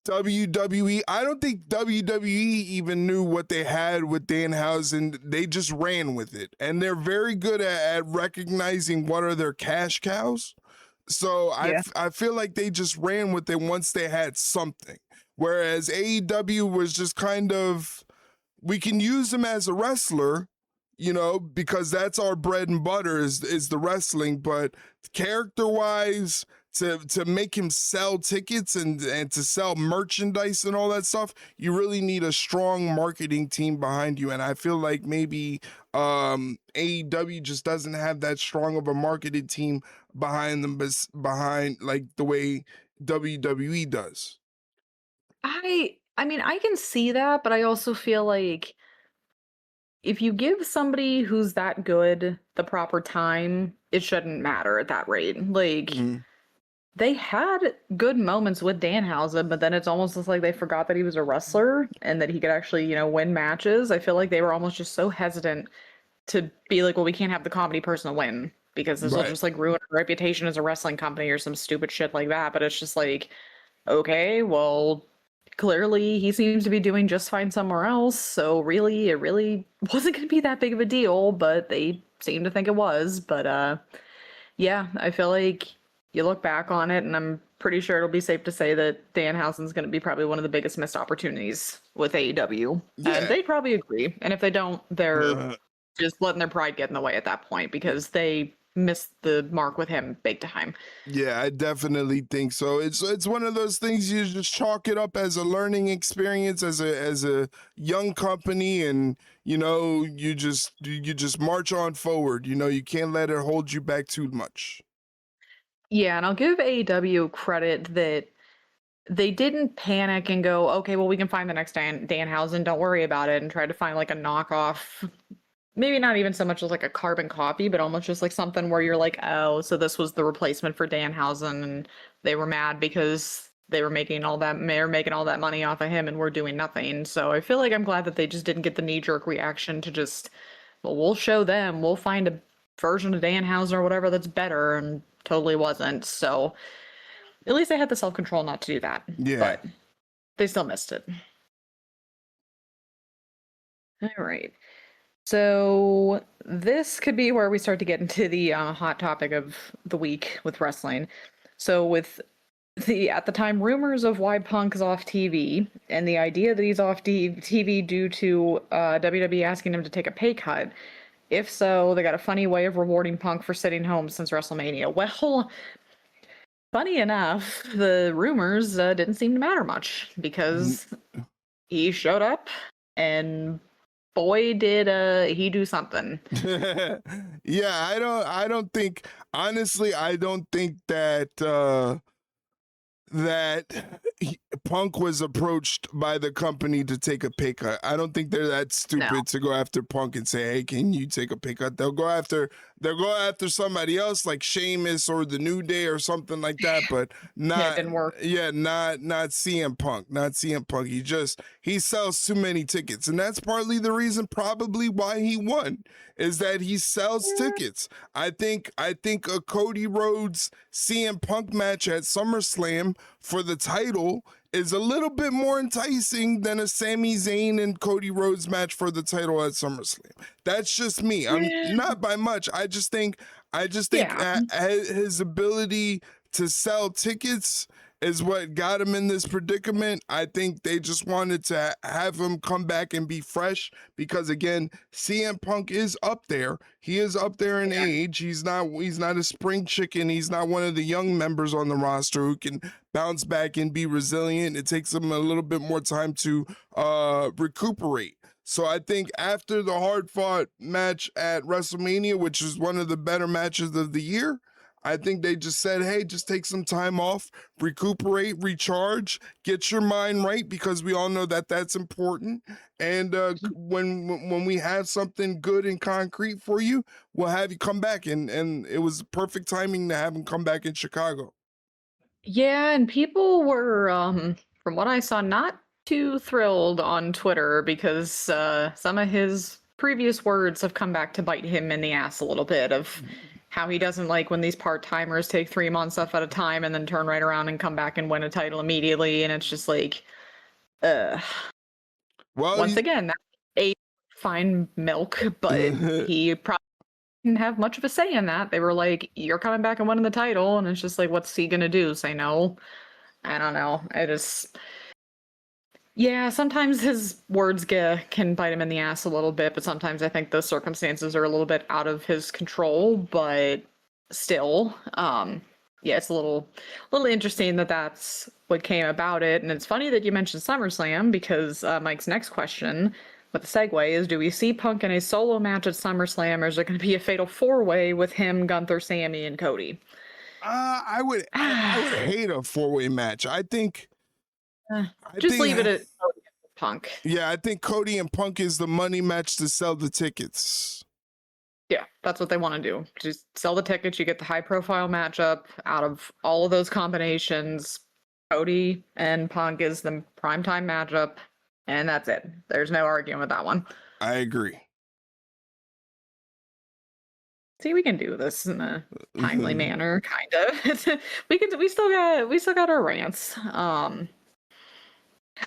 WWE, I don't think WWE even knew what they had with Danhausen. They just ran with it. And they're very good at recognizing what are their cash cows. So Yeah. I feel like they just ran with it once they had something. Whereas AEW was just kind of, we can use him as a wrestler, you know, because that's our bread and butter is the wrestling, but character wise, to make him sell tickets and to sell merchandise and all that stuff, you really need a strong marketing team behind you. And I feel like maybe AEW just doesn't have that strong of a marketing team behind them, behind like the way WWE does. I mean, I can see that, but I also feel like if you give somebody who's that good the proper time, it shouldn't matter at that rate. Like, Mhm. they had good moments with Danhausen, but then it's almost just like they forgot that he was a wrestler and that he could actually, win matches. I feel like they were almost just so hesitant to be like, well, we can't have the comedy person win because this will Right. just like ruin our reputation as a wrestling company or some stupid shit like that. But it's just like, okay, well, clearly he seems to be doing just fine somewhere else. So really, it really wasn't going to be that big of a deal, but they seem to think it was. But yeah, I feel like you look back on it, and I'm pretty sure it'll be safe to say that Danhausen's going to be probably one of the biggest missed opportunities with AEW. And Yeah. they probably agree. And if they don't, they're just letting their pride get in the way at that point because they missed the mark with him big time. Yeah, I definitely think so. It's one of those things you just chalk it up as a learning experience as a young company, and you just march on forward. You can't let it hold you back too much. Yeah, and I'll give AEW credit that they didn't panic and go, okay, well, we can find the next Danhausen. Don't worry about it, and try to find like a knockoff. Maybe not even so much as like a carbon copy, but almost just like something where you're like, oh, so this was the replacement for Danhausen, and they were mad because they were making all that money off of him, and we're doing nothing. So I feel like I'm glad that they just didn't get the knee jerk reaction to just, well, we'll show them, we'll find a version of Danhausen or whatever that's better, and totally wasn't. So at least they had the self control not to do that, Yeah. but they still missed it. All right. So this could be where we start to get into the hot topic of the week with wrestling. So with the at the time rumors of why Punk is off TV and the idea that he's off TV due to WWE asking him to take a pay cut. If so, they got a funny way of rewarding Punk for sitting home since WrestleMania. Well, funny enough, the rumors didn't seem to matter much because he showed up and boy did he do something. Yeah, I don't think, honestly, I don't think that Punk was approached by the company to take a pay cut. I don't think they're that No, stupid to go after Punk and say, "Hey, can you take a pay cut?" They'll go after somebody else like Sheamus or the New Day or something like that, but yeah, it not didn't work. not CM Punk. Not CM Punk. He sells too many tickets. And that's partly the reason probably why he won, is that he sells tickets. I think a Cody Rhodes CM Punk match at SummerSlam for the title is a little bit more enticing than a Sami Zayn and Cody Rhodes match for the title at SummerSlam. That's just me. I'm not by much. I just think Yeah. his ability to sell tickets is what got him in this predicament. I think they just wanted to have him come back and be fresh because, again, CM Punk is up there. He is up there in age. He's not a spring chicken. He's not one of the young members on the roster who can bounce back and be resilient. It takes him a little bit more time to recuperate. So I think after the hard-fought match at WrestleMania, which is one of the better matches of the year, I think they just said, hey, just take some time off, recuperate, recharge, get your mind right, because we all know that that's important. And when we have something good and concrete for you, we'll have you come back. And it was perfect timing to have him come back in Chicago. Yeah, and people were, from what I saw, not too thrilled on Twitter because some of his previous words have come back to bite him in the ass a little bit of how he doesn't like when these part-timers take 3 months off at a time and then turn right around and come back and win a title immediately. And it's just like, Well, once again, that's a fine milk, but he probably didn't have much of a say in that. They were like, "You're coming back and winning the title," and it's just like, what's he gonna do? Say no? I don't know. Yeah, sometimes his words can bite him in the ass a little bit, but sometimes I think the circumstances are a little bit out of his control. But still, yeah, it's a little interesting that that's what came about it. And it's funny that you mentioned SummerSlam because Mike's next question with the segue is: do we see Punk in a solo match at SummerSlam, or is there going to be a fatal four-way with him, Gunther, Sami, and Cody? I would hate a 4-way match. I think just leave it at Punk. Yeah, I think Cody and Punk is the money match to sell the tickets. Yeah, that's what they want to do. Just sell the tickets. You get the high profile matchup out of all of those combinations. Cody and Punk is the primetime matchup, and that's it. There's no arguing with that one. I agree. See, we can do this in a timely manner, kind of. We still got our rants.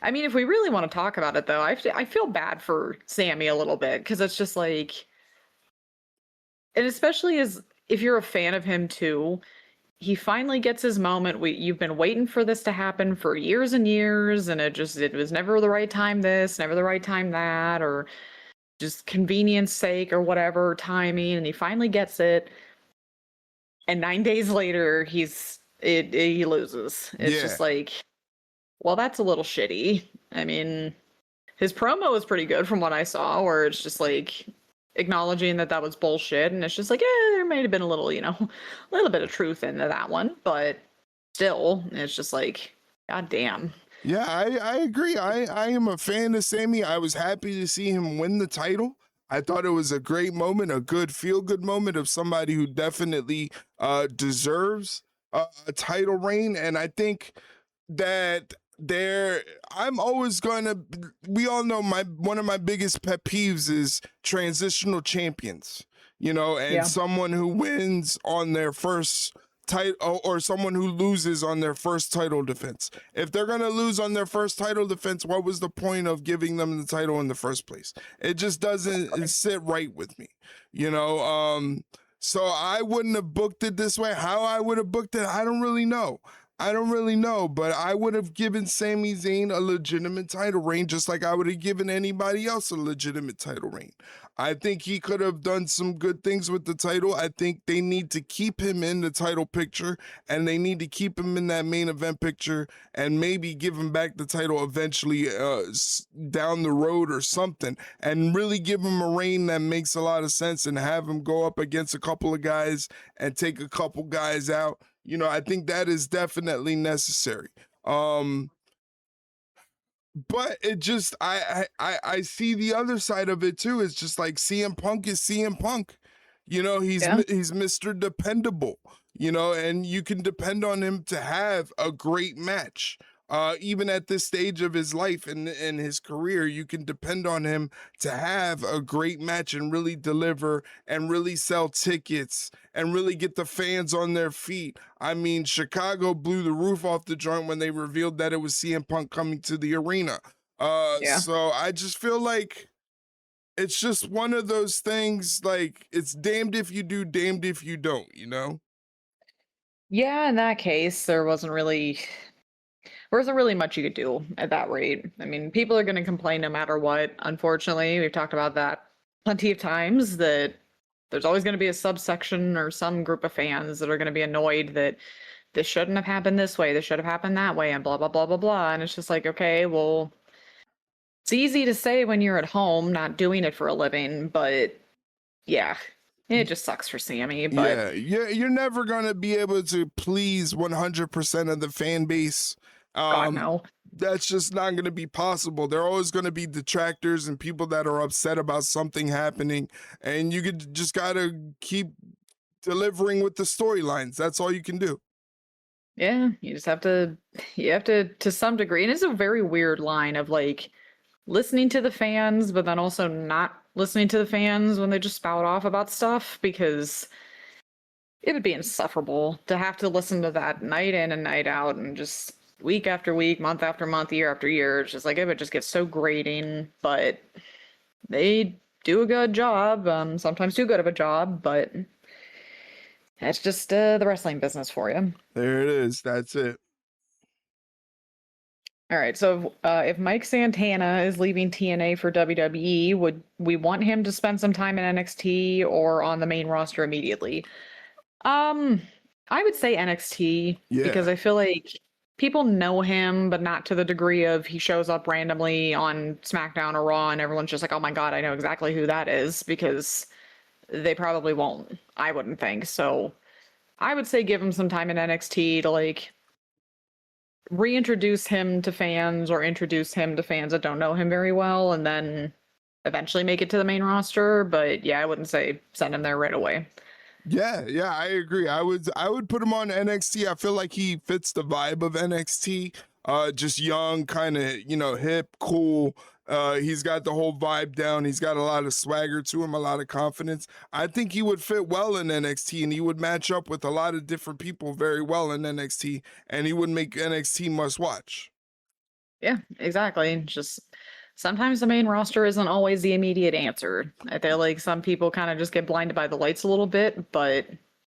I mean, if we really want to talk about it, though, I feel bad for Sami a little bit because it's just like, and especially as if you're a fan of him too, he finally gets his moment. You've been waiting for this to happen for years and years, and it was never the right time this, never the right time that, or just convenience sake or whatever timing, and he finally gets it. And 9 days later, he loses. It's just like, well, that's a little shitty. I mean, his promo was pretty good from what I saw, where it's just like acknowledging that was bullshit, and it's just like, there might have been a little, a little bit of truth into that one, but still, it's just like, god damn. Yeah, I agree. I am a fan of Sami. I was happy to see him win the title. I thought it was a great moment, a good feel-good moment of somebody who definitely deserves a title reign, and I think that I'm always gonna, we all know one of my biggest pet peeves is transitional champions, and someone who wins on their first title or someone who loses on their first title defense. If they're gonna lose on their first title defense, what was the point of giving them the title in the first place? It just doesn't sit right with me, so I wouldn't have booked it this way. How I would have booked it, I don't really know, but I would have given Sami Zayn a legitimate title reign, just like I would have given anybody else a legitimate title reign. I think he could have done some good things with the title. I think they need to keep him in the title picture, and they need to keep him in that main event picture, and maybe give him back the title eventually down the road or something, and really give him a reign that makes a lot of sense, and have him go up against a couple of guys and take a couple guys out. I think that is definitely necessary. But it just, I see the other side of it too. It's just like CM Punk is CM Punk. He's Mr. Dependable, and you can depend on him to have a great match. Even at this stage of his life and his career, you can depend on him to have a great match and really deliver and really sell tickets and really get the fans on their feet. I mean, Chicago blew the roof off the joint when they revealed that it was CM Punk coming to the arena. So I just feel like it's just one of those things, like, it's damned if you do, damned if you don't, Yeah, in that case, there wasn't really much you could do at that rate. I mean, people are going to complain no matter what. Unfortunately, we've talked about that plenty of times, that there's always going to be a subsection or some group of fans that are going to be annoyed that this shouldn't have happened this way, this should have happened that way, and blah, blah, blah, blah, blah. And it's just like, okay, well, it's easy to say when you're at home not doing it for a living, but yeah, it just sucks for Sami. But you're never going to be able to please 100% of the fan base. God, no. That's just not going to be possible. There are always going to be detractors and people that are upset about something happening, and you just got to keep delivering with the storylines. That's all you can do. Yeah, you have to to some degree. And it's a very weird line of like listening to the fans, but then also not listening to the fans when they just spout off about stuff, because it would be insufferable to have to listen to that night in and night out and just week after week, month after month, year after year. It's just like, it would just get so grating, but they do a good job, sometimes too good of a job, but that's just the wrestling business for you. There it is. That's it. All right, so if Mike Santana is leaving TNA for WWE, would we want him to spend some time in NXT or on the main roster immediately? I would say NXT because Yeah. I feel like people know him, but not to the degree of he shows up randomly on SmackDown or Raw and everyone's just like, oh my God, I know exactly who that is, because they probably won't. I wouldn't think. So I would say give him some time in NXT to like reintroduce him to fans or introduce him to fans that don't know him very well, and then eventually make it to the main roster. But yeah, I wouldn't say send him there right away. Yeah, I agree. I would put him on NXT. I feel like he fits the vibe of NXT. Just young, kind of, hip, cool. He's got the whole vibe down. He's got a lot of swagger to him, a lot of confidence. I think he would fit well in NXT, and he would match up with a lot of different people very well in NXT, and he would make NXT must watch. Yeah, exactly. Just sometimes the main roster isn't always the immediate answer. I feel like some people kind of just get blinded by the lights a little bit, but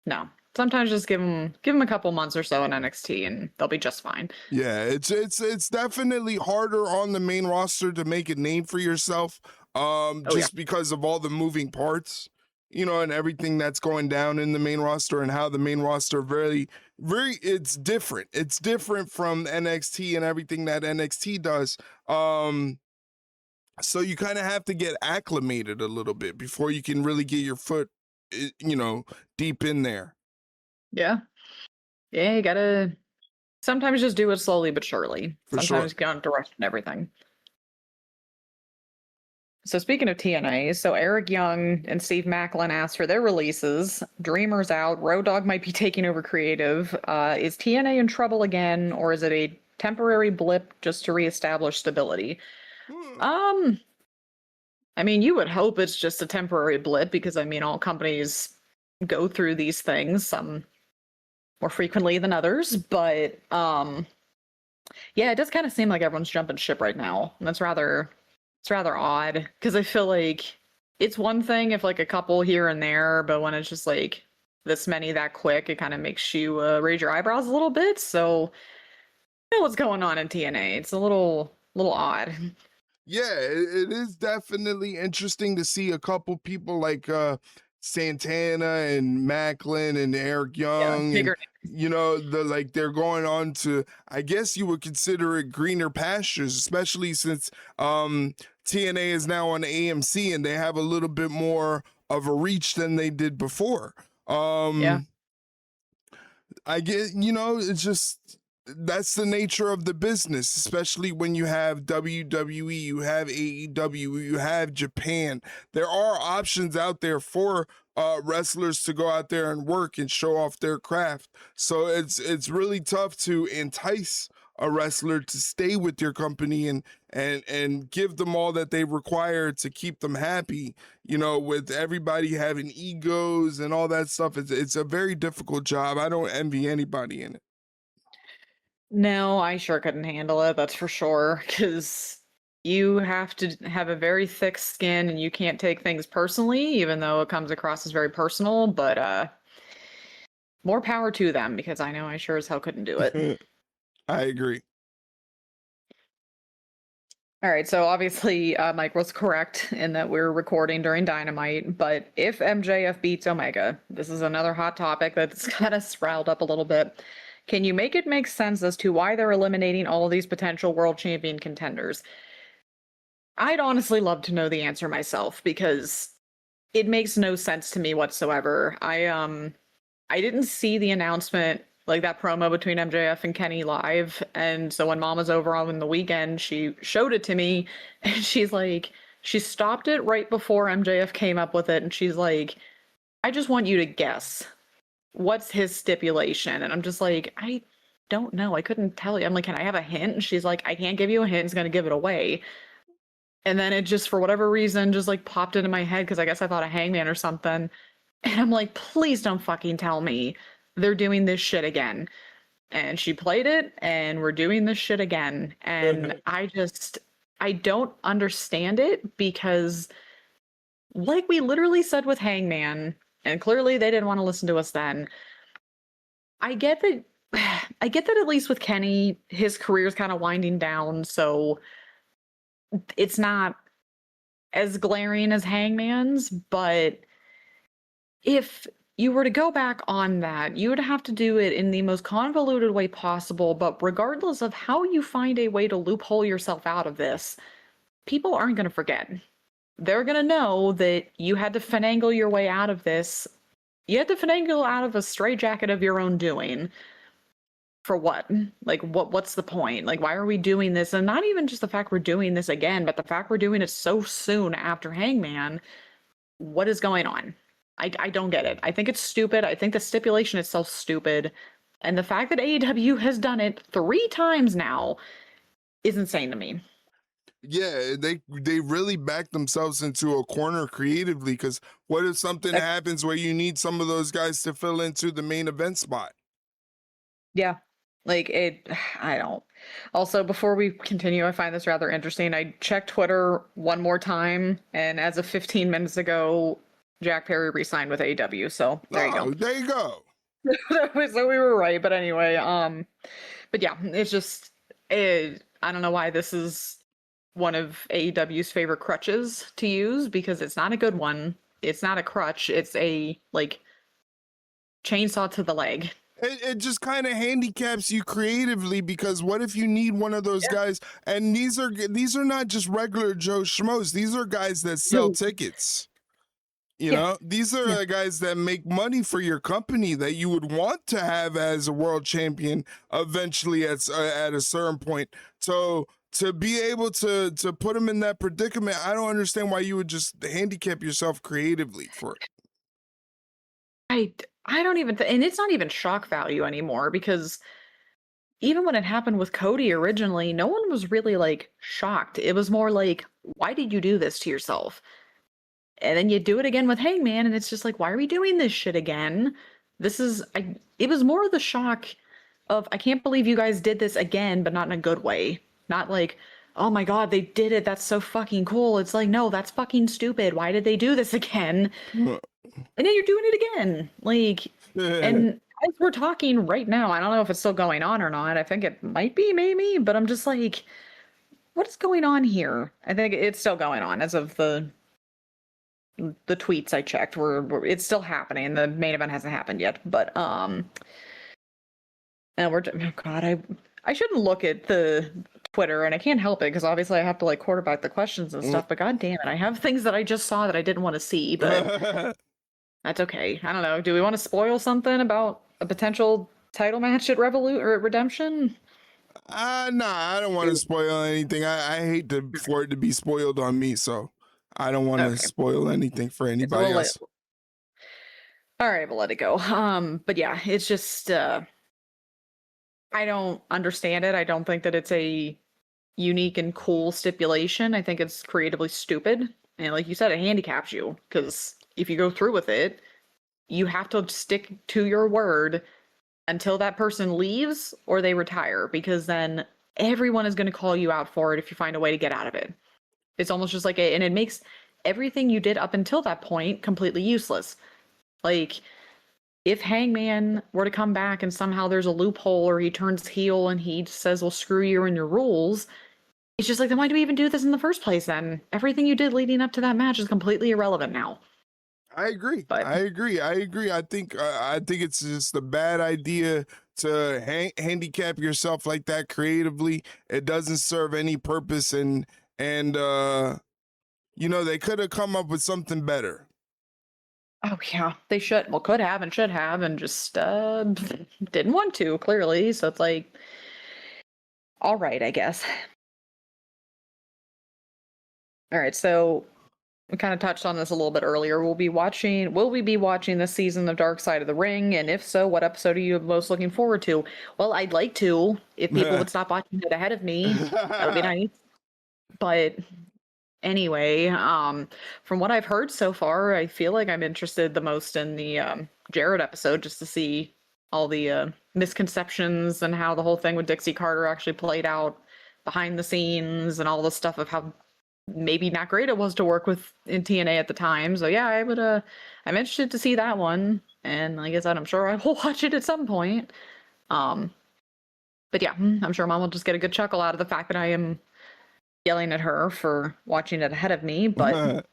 no. Sometimes just give them a couple months or so in NXT and they'll be just fine. Yeah, it's definitely harder on the main roster to make a name for yourself, Oh yeah. just because of all the moving parts, and everything that's going down in the main roster and how the main roster very it's different. It's different from NXT and everything that NXT does. So you kind of have to get acclimated a little bit before you can really get your foot, deep in there. Yeah. Yeah, you gotta sometimes just do it slowly but surely. For sure. Sometimes get on direct and everything. So speaking of TNA, so Eric Young and Steve Macklin asked for their releases. Dreamer's out. Road Dogg might be taking over creative. Is TNA in trouble again, or is it a temporary blip just to reestablish stability? Um, I mean, you would hope it's just a temporary blip because I mean, all companies go through these things, some more frequently than others. But yeah, it does kind of seem like everyone's jumping ship right now, and it's rather odd because I feel like it's one thing if like a couple here and there, but when it's just like this many that quick, it kind of makes you raise your eyebrows a little bit. So, you know what's going on in TNA? It's a little odd. Yeah, it is definitely interesting to see a couple people like Santana and Macklin and Eric Yeah, Young, and bigger. they're going on to, I guess you would consider it, greener pastures, especially since TNA is now on AMC and they have a little bit more of a reach than they did before. Yeah. I get, it's just that's the nature of the business, especially when you have WWE, you have AEW, you have Japan. There are options out there for wrestlers to go out there and work and show off their craft. So it's really tough to entice a wrestler to stay with your company and give them all that they require to keep them happy, with everybody having egos and all that stuff. It's a very difficult job. I don't envy anybody in it. No, I sure couldn't handle it, that's for sure, because you have to have a very thick skin and you can't take things personally, even though it comes across as very personal, but more power to them because I know I sure as hell couldn't do it. I agree. All right, so obviously Mike was correct in that we're recording during Dynamite, but if MJF beats Omega, this is another hot topic that's kind of riled up a little bit. Can you make it make sense as to why they're eliminating all of these potential world champion contenders? I'd honestly love to know the answer myself because it makes no sense to me whatsoever. I didn't see the announcement, like that promo between MJF and Kenny live, and so when Mom was over on the weekend, she showed it to me, and she's like, she stopped it right before MJF came up with it, and she's like, I just want you to guess. What's his stipulation? And I'm just like, I don't know. I couldn't tell you. I'm like, can I have a hint? And she's like, I can't give you a hint. It's going to give it away. And then it just, for whatever reason, just like popped into my head because I guess I thought of Hangman or something. And I'm like, please don't fucking tell me they're doing this shit again. And she played it and we're doing this shit again. And I don't understand it because like we literally said with Hangman, and clearly they didn't want to listen to us then. I get that. I get that at least with Kenny, his career's kind of winding down, so it's not as glaring as Hangman's, but if you were to go back on that, you would have to do it in the most convoluted way possible. But regardless of how you find a way to loophole yourself out of this, people aren't going to forget. They're going to know that you had to finagle your way out of this. You had to finagle out of a straitjacket of your own doing. For what? Like, what's the point? Like, why are we doing this? And not even just the fact we're doing this again, but the fact we're doing it so soon after Hangman. What is going on? I don't get it. I think it's stupid. I think the stipulation itself stupid. And the fact that AEW has done it 3 times now is insane to me. Yeah, they really back themselves into a corner creatively, because what if something happens where you need some of those guys to fill into the main event spot? Yeah. Like I don't. Also, before we continue, I find this rather interesting. I checked Twitter one more time, and as of 15 minutes ago, Jack Perry re-signed with AEW. So there you go. There you go. So we were right, but anyway, but yeah, it's just I don't know why this is one of AEW's favorite crutches to use, because it's not a good one. It's not a crutch. It's a like chainsaw to the leg. It just kind of handicaps you creatively, because what if you need one of those guys? And these are not just regular Joe Schmoes. These are guys that sell tickets. You know, these are the guys that make money for your company that you would want to have as a world champion eventually at a certain point. So to be able to put them in that predicament, I don't understand why you would just handicap yourself creatively for it. I don't even and it's not even shock value anymore, because even when it happened with Cody originally, no one was really like shocked. It was more like, why did you do this to yourself? And then you do it again with Hangman, and it's just like, why are we doing this shit again? It was more of the shock of, I can't believe you guys did this again, but not in a good way. Not like, oh my God, they did it. That's so fucking cool. It's like, no, that's fucking stupid. Why did they do this again? And then you're doing it again. Like, and as we're talking right now, I don't know if it's still going on or not. I think it might be, maybe, but I'm just like, what is going on here? I think it's still going on as of the tweets I checked it's still happening. The main event hasn't happened yet, but and I shouldn't look at the Twitter, and I can't help it because obviously I have to like quarterback the questions and stuff, but god damn it, I have things that I just saw that I didn't want to see, but that's okay. I don't know. Do we want to spoil something about a potential title match at Redemption? Nah, I don't want to spoil anything. I hate for it to be spoiled on me, so I don't want to spoil anything for anybody else. All right, we'll let it go. But yeah, it's just I don't understand it. I don't think that it's a unique and cool stipulation. I think it's creatively stupid. And like you said, it handicaps you, because if you go through with it, you have to stick to your word until that person leaves or they retire, because then everyone is going to call you out for it if you find a way to get out of it. It's almost just like and it makes everything you did up until that point completely useless. Like, if Hangman were to come back and somehow there's a loophole, or he turns heel and he says, well, screw you and your rules, it's just like, then why do we even do this in the first place then? Everything you did leading up to that match is completely irrelevant now. I agree. I agree. I think it's just a bad idea to handicap yourself like that creatively. It doesn't serve any purpose, and you know, they could have come up with something better. Oh yeah, they could have and should have, and just didn't want to, clearly. So it's like, all right, I guess. All right, so we kind of touched on this a little bit earlier. Will we be watching this season of Dark Side of the Ring? And if so, what episode are you most looking forward to? Well, I'd like to, if people would stop watching it ahead of me. That would be nice. But anyway, from what I've heard so far, I feel like I'm interested the most in the Jared episode, just to see all the misconceptions and how the whole thing with Dixie Carter actually played out behind the scenes, and all the stuff of how maybe not great it was to work with in TNA at the time. So yeah, I'm interested to see that one. And like I said, I'm sure I will watch it at some point. But yeah, I'm sure Mom will just get a good chuckle out of the fact that I am yelling at her for watching it ahead of me, but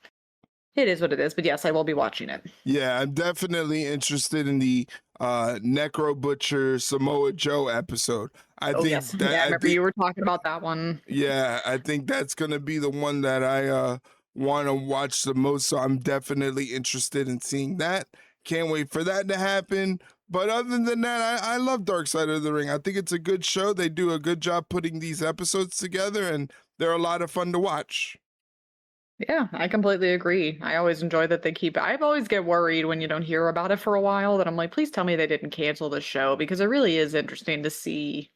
it is what it is. But yes, I will be watching it. Yeah, I'm definitely interested in the Necro Butcher Samoa Joe episode. I think yes. that Yeah, I remember you were talking about that one. Yeah, I think that's gonna be the one that I want to watch the most. So I'm definitely interested in seeing that. Can't wait for that to happen. But other than that, I love Dark Side of the Ring. I think it's a good show. They do a good job putting these episodes together, and they're a lot of fun to watch. Yeah, I completely agree. I always enjoy that they keep it. I always get worried when you don't hear about it for a while that I'm like, please tell me they didn't cancel the show because it really is interesting to see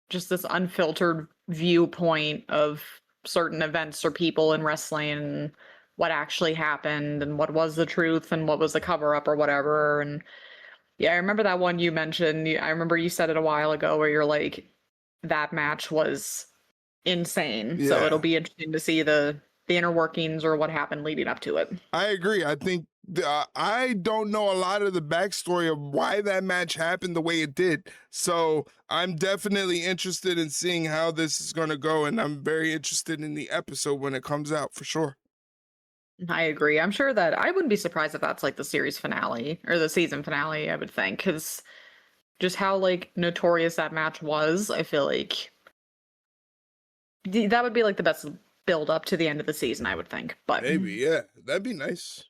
just this unfiltered viewpoint of certain events or people in wrestling and what actually happened and what was the truth and what was the cover up or whatever. And yeah, I remember that one you mentioned. I remember you said it a while ago where you're like, that match was insane. Yeah. So it'll be interesting to see the inner workings or what happened leading up to it. I agree. I think I don't know a lot of the backstory of why that match happened the way it did. So I'm definitely interested in seeing how this is going to go. And I'm very interested in the episode when it comes out for sure. I agree. I'm sure that I wouldn't be surprised if that's like the series finale or the season finale, I would think, because just how like notorious that match was, I feel like that would be like the best build up to the end of the season, I would think. But maybe, yeah, that'd be nice.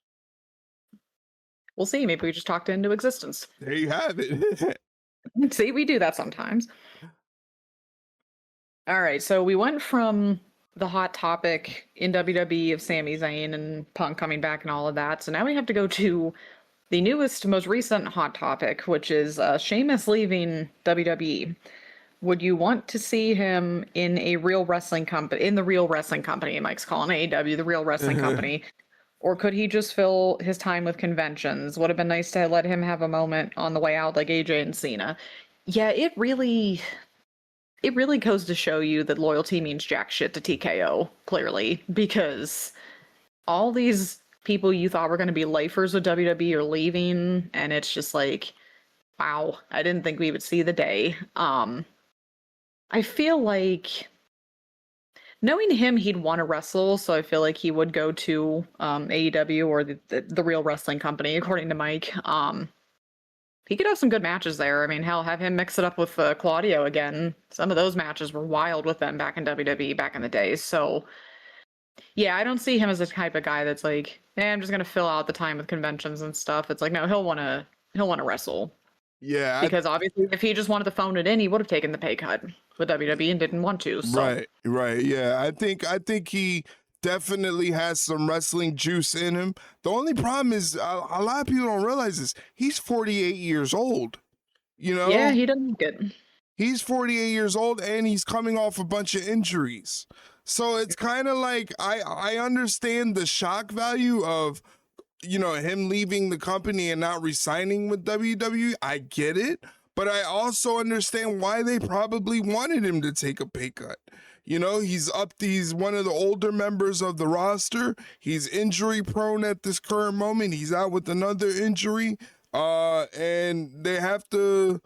We'll see. Maybe we just talked it into existence. There you have it. See, we do that sometimes. All right, so we went from the hot topic in WWE of Sami Zayn and Punk coming back and all of that. So now we have to go to the newest, most recent hot topic, which is Sheamus leaving WWE. Would you want to see him in a real wrestling company, in the real wrestling company, Mike's calling AEW, the real wrestling company? Or could he just fill his time with conventions? Would have been nice to let him have a moment on the way out like AJ and Cena. Yeah, it really goes to show you that loyalty means jack shit to TKO, clearly, because all these people you thought were going to be lifers with WWE are leaving, and it's just like, wow, I didn't think we would see the day. I feel like knowing him, he'd want to wrestle, so I feel like he would go to AEW or the real wrestling company, according to Mike. He could have some good matches there. I mean, hell, have him mix it up with Claudio again. Some of those matches were wild with them back in WWE back in the days. So, yeah, I don't see him as the type of guy that's like, I'm just gonna fill out the time with conventions and stuff. It's like, no, he'll want to wrestle. Yeah, because obviously, if he just wanted to phone it in, he would have taken the pay cut with WWE and didn't want to. So. Right. Yeah, I think he definitely has some wrestling juice in him. The only problem is a lot of people don't realize this. He's 48 years old. You know? Yeah, he doesn't get. He's 48 years old and he's coming off a bunch of injuries. So it's kind of like I understand the shock value of, you know, him leaving the company and not re-signing with WWE. I get it. But I also understand why they probably wanted him to take a pay cut. You know, he's one of the older members of the roster. He's injury prone at this current moment. He's out with another injury. And they have to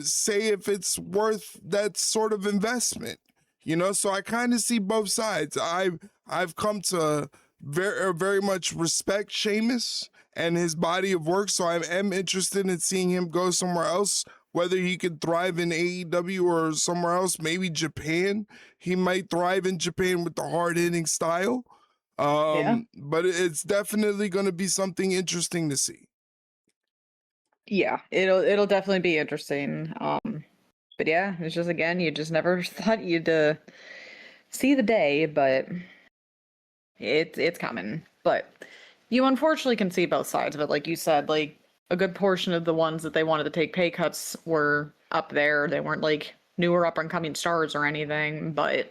say if it's worth that sort of investment. You know, so I kind of see both sides. I've come to very much respect Sheamus and his body of work, so I am interested in seeing him go somewhere else, whether he could thrive in AEW or somewhere else, maybe Japan. He might thrive in Japan with the hard-hitting style. But it's definitely going to be something interesting to see. Yeah, it'll definitely be interesting. But yeah, it's just, again, you just never thought you'd see the day, but it's coming. But you unfortunately can see both sides of it. Like you said, like a good portion of the ones that they wanted to take pay cuts were up there. They weren't like newer up and coming stars or anything, but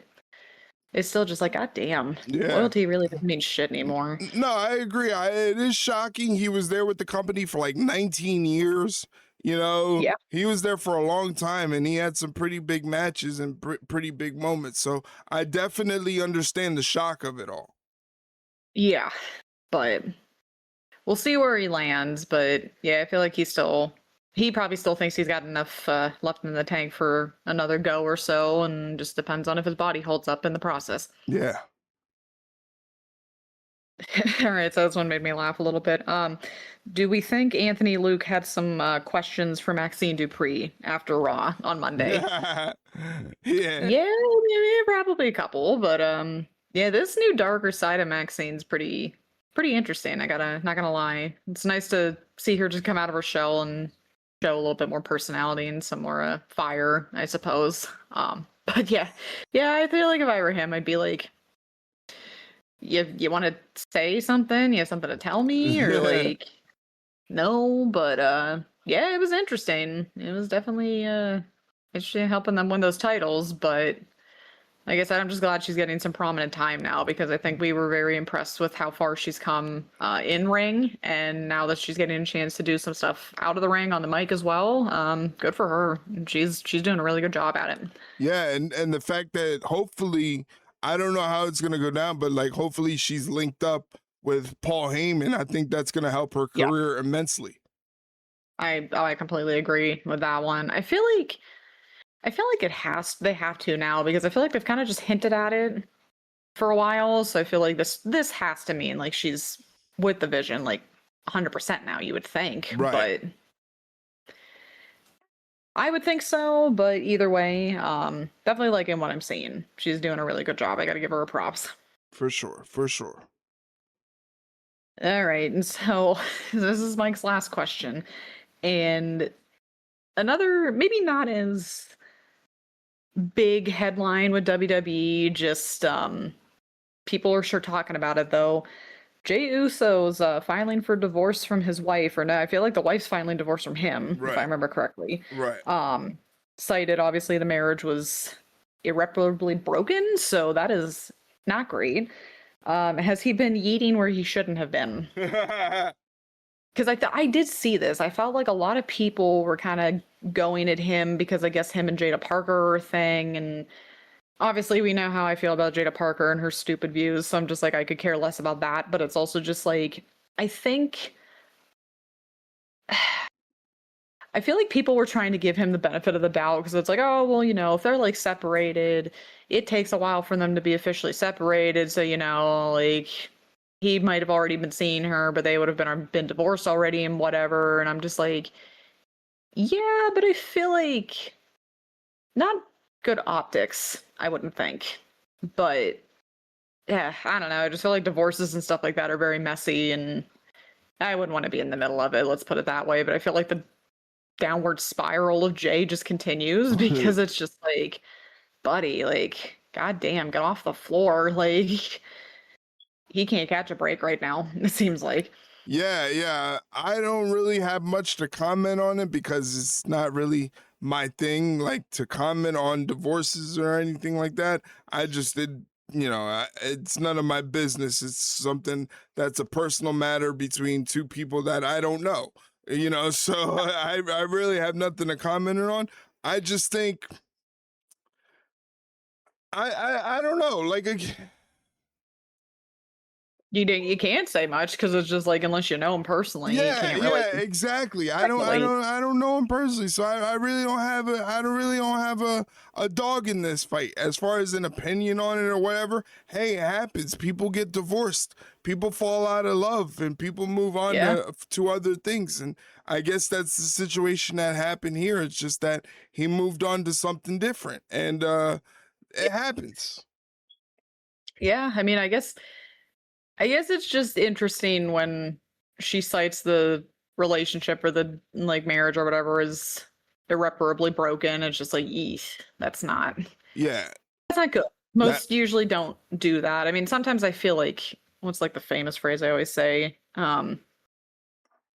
it's still just like, God damn, loyalty really doesn't mean shit anymore. No, I agree. It is shocking. He was there with the company for like 19 years. You know, Yeah. he was there for a long time and he had some pretty big matches and pretty big moments. So I definitely understand the shock of it all. Yeah. But we'll see where he lands. But yeah, I feel like he probably still thinks he's got enough left in the tank for another go or so, and just depends on if his body holds up in the process. Yeah. All right, so this one made me laugh a little bit. Do we think Anthony Luke had some questions for Maxine Dupree after Raw on Monday? Yeah. Yeah, probably a couple, but yeah, this new darker side of Maxine's pretty interesting. Not gonna lie. It's nice to see her just come out of her shell and show a little bit more personality and some more fire, I suppose. But yeah, I feel like if I were him, I'd be like, you want to say something? You have something to tell me, or like, no? But yeah, it was interesting. It was definitely interesting helping them win those titles, but like I said, I'm just glad she's getting some prominent time now, because I think we were very impressed with how far she's come in ring, and now that she's getting a chance to do some stuff out of the ring on the mic as well, good for her. She's doing a really good job at it. Yeah, and the fact that hopefully, I don't know how it's gonna go down, but like hopefully she's linked up with Paul Heyman. I think that's gonna help her Yeah. career immensely. I completely agree with that one. I feel like they have to now, because I feel like they've kind of just hinted at it for a while. So I feel like this has to mean like she's with the Vision like 100% now, you would think. Right. But I would think so, but either way, definitely liking what I'm seeing. She's doing a really good job. I got to give her a props. For sure. For sure. All right, and so this is Mike's last question, and another maybe not as big headline with WWE, just people are sure talking about it though. Jey Uso's filing for divorce from his wife, or no, I feel like the wife's filing divorce from him, if I remember correctly. Right. Cited obviously the marriage was irreparably broken, so that is not great. Has he been yeeting where he shouldn't have been? Because I did see this. I felt like a lot of people were kind of going at him because I guess him and Jada Parker are a thing, and obviously we know how I feel about Jada Parker and her stupid views, so I'm just like, I could care less about that. But it's also just like, I think I feel like people were trying to give him the benefit of the doubt, because it's like, oh, well, if they're like separated, it takes a while for them to be officially separated. So, like he might have already been seeing her, but they would have been divorced already and whatever. And I'm just like, yeah, but I feel like not good optics, I wouldn't think. But yeah, I don't know. I just feel like divorces and stuff like that are very messy, and I wouldn't want to be in the middle of it. Let's put it that way. But I feel like the downward spiral of Jay just continues, because it's just like, buddy, like, goddamn, get off the floor. Like, he can't catch a break right now, it seems like. Yeah. I don't really have much to comment on it because it's not really my thing, like to comment on divorces or anything like that. I just did, it's none of my business. It's something that's a personal matter between two people that I don't know. So I really have nothing to comment on. I just think I don't know, like You can't say much, because it's just like, unless you know him personally, you can't really. Yeah, exactly. I don't know him personally, so I really don't have a dog in this fight as far as an opinion on it or whatever. Hey, it happens. People get divorced, people fall out of love, and people move on to other things. And I guess that's the situation that happened here. It's just that he moved on to something different, and it happens. Yeah, I mean, I guess it's just interesting when she cites the relationship or the like marriage or whatever is irreparably broken. It's just like, eesh, that's not good. Most usually don't do that. I mean, sometimes I feel like, what's like the famous phrase I always say,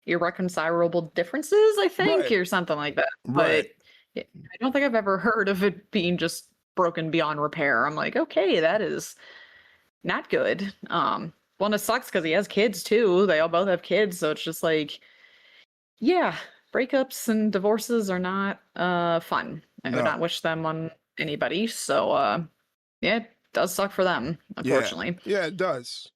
irreconcilable differences, I think, or something like that. But I don't think I've ever heard of it being just broken beyond repair. I'm like, okay, that is not good. Well, and it sucks because he has kids too. They all both have kids, so it's just like, yeah, breakups and divorces are not fun. I would not wish them on anybody. So yeah, it does suck for them, unfortunately. Yeah, it does.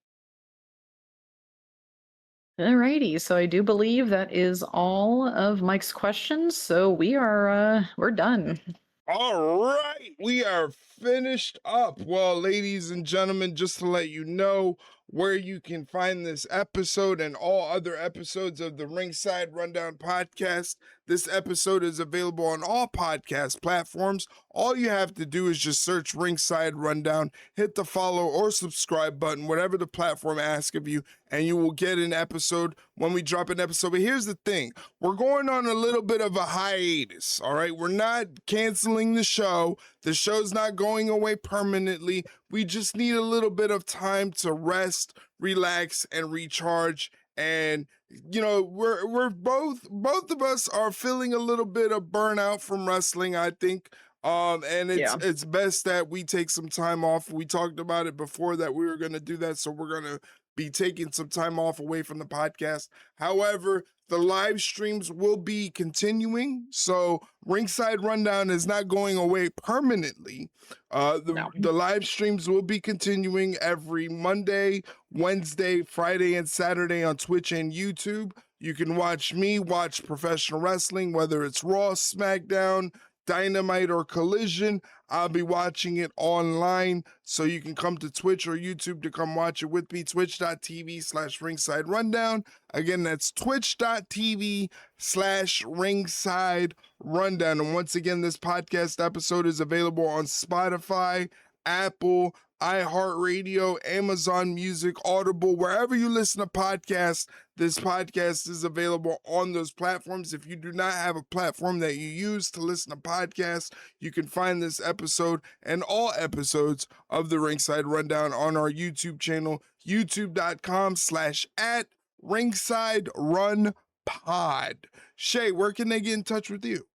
Alrighty, so I do believe that is all of Mike's questions. So we're done. All right, we are finished up. Well, ladies and gentlemen, just to let you know where you can find this episode and all other episodes of the Ringside Rundown podcast. This episode is available on all podcast platforms. All you have to do is just search Ringside Rundown, hit the follow or subscribe button, whatever the platform asks of you, and you will get an episode when we drop an episode. But here's the thing, we're going on a little bit of a hiatus, all right? We're not canceling the show. The show's not going away permanently. We just need a little bit of time to rest, relax, and recharge. And you know, we're both of us are feeling a little bit of burnout from wrestling, I think. And it's best that we take some time off. We talked about it before that we were going to do that, so we're going to be taking some time off away from the podcast. However, the live streams will be continuing, so Ringside Rundown is not going away permanently. The live streams will be continuing every Monday, Wednesday, Friday, and Saturday on Twitch and YouTube. You can watch me watch professional wrestling, whether it's Raw, SmackDown, Dynamite, or Collision. I'll be watching it online, so you can come to Twitch or YouTube to come watch it with me. Twitch.tv/Ringside Rundown. Again, that's Twitch.tv/Ringside Rundown. And once again, this podcast episode is available on Spotify, Apple, iHeartRadio, Amazon Music, Audible, wherever you listen to podcasts. This podcast is available on those platforms. If you do not have a platform that you use to listen to podcasts, you can find this episode and all episodes of the Ringside Rundown on our YouTube channel, youtube.com/@RingsideRunPod. Shay, where can they get in touch with you?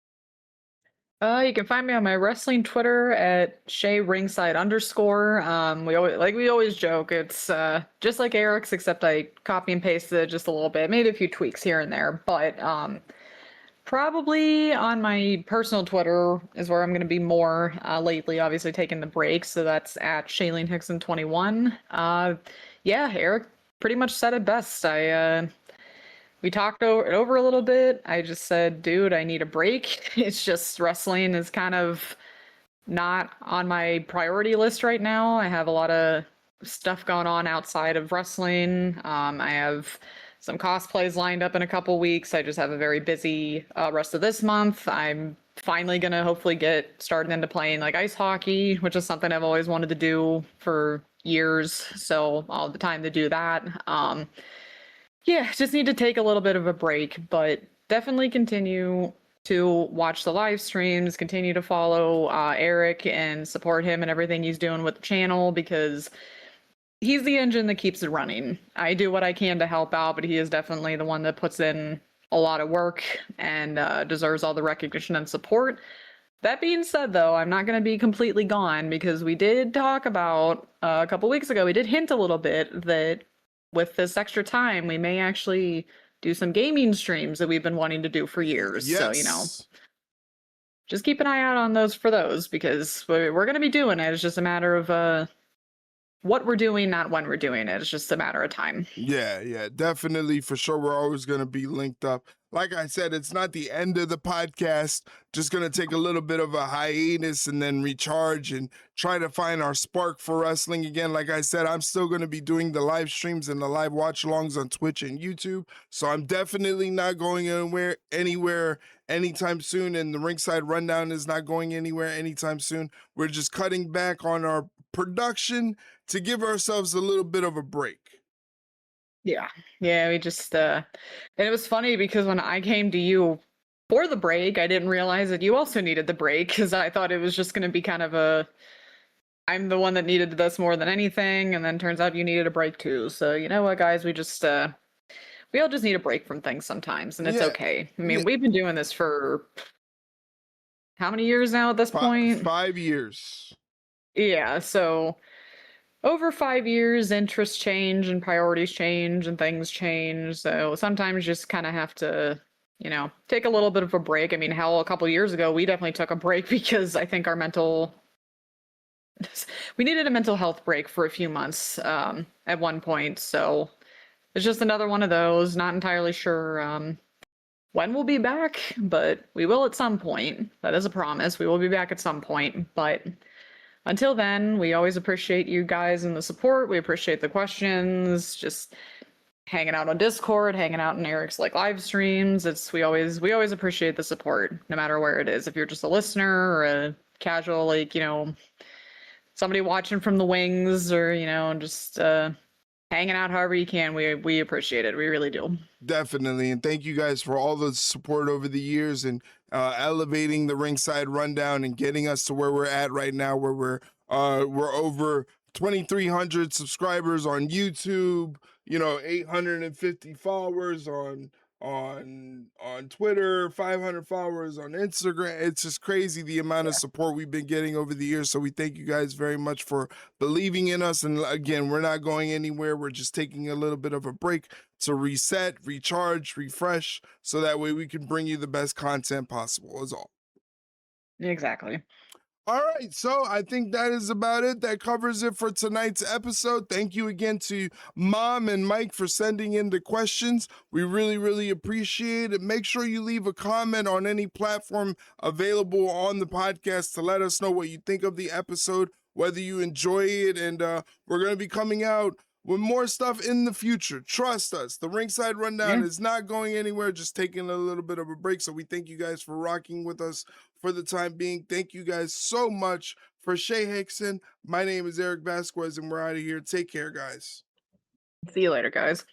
You can find me on my wrestling Twitter at @ShayRingside_. We always joke. It's just like Erik's, except I copy and pasted it just a little bit, made a few tweaks here and there. But probably on my personal Twitter is where I'm going to be more lately. Obviously, taking the break, so that's at ShayleenHickson21. Yeah, Erik pretty much said it best. We talked over a little bit. I just said, dude, I need a break. It's just wrestling is kind of not on my priority list right now. I have a lot of stuff going on outside of wrestling. I have some cosplays lined up in a couple weeks. I just have a very busy rest of this month. I'm finally going to hopefully get started into playing like ice hockey, which is something I've always wanted to do for years. So I'll have the time to do that. Yeah, just need to take a little bit of a break, but definitely continue to watch the live streams, continue to follow Erik and support him and everything he's doing with the channel, because he's the engine that keeps it running. I do what I can to help out, but he is definitely the one that puts in a lot of work and deserves all the recognition and support. That being said, though, I'm not going to be completely gone, because we did talk about a couple weeks ago, we did hint a little bit that with this extra time, we may actually do some gaming streams that we've been wanting to do for years. Yes. So, just keep an eye out on those because we're going to be doing it. It's just a matter of what we're doing, not when we're doing it. It's just a matter of time. Yeah, definitely. For sure. We're always going to be linked up. Like I said, it's not the end of the podcast. Just going to take a little bit of a hiatus and then recharge and try to find our spark for wrestling again. Like I said, I'm still going to be doing the live streams and the live watch alongs on Twitch and YouTube. So I'm definitely not going anywhere anytime soon. And the Ringside Rundown is not going anywhere anytime soon. We're just cutting back on our production to give ourselves a little bit of a break. Yeah, we just and it was funny because when I came to you for the break, I didn't realize that you also needed the break, because I thought it was just going to be kind of I'm the one that needed this more than anything, and then turns out you needed a break too. So you know what, guys, we all just need a break from things sometimes, and it's okay. I mean, we've been doing this for how many years now at this point? 5 years. Yeah, so over 5 years, interests change and priorities change and things change. So sometimes you just kind of have to take a little bit of a break. I mean, hell, a couple years ago, we definitely took a break because I think we needed a mental health break for a few months at one point. So it's just another one of those. Not entirely sure when we'll be back, but we will at some point. That is a promise. We will be back at some point. But until then, we always appreciate you guys and the support. We appreciate the questions, just hanging out on Discord, hanging out in Erik's live streams. We always appreciate the support, no matter where it is. If you're just a listener or a casual, somebody watching from the wings, or just hanging out however you can, we appreciate it. We really do. Definitely. And thank you guys for all the support over the years and elevating the Ringside Rundown and getting us to where we're at right now, where we're over 2,300 subscribers on YouTube, 850 followers on Twitter, 500 followers on Instagram. It's just crazy the amount of support we've been getting over the years. So we thank you guys very much for believing in us. And again, we're not going anywhere. We're just taking a little bit of a break to reset, recharge, refresh, so that way we can bring you the best content possible is all. Exactly. All right, so I think that is about it. That covers it for tonight's episode. Thank you again to Mom and Mike for sending in the questions. We really, really appreciate it. Make sure you leave a comment on any platform available on the podcast to let us know what you think of the episode, whether you enjoy it, and we're going to be coming out with more stuff in the future. Trust us. The Ringside Rundown is not going anywhere, just taking a little bit of a break. So we thank you guys for rocking with us for the time being. Thank you guys so much. For Shay Hickson, my name is Erik Vasquez, and we're out of here. Take care, guys. See you later, guys.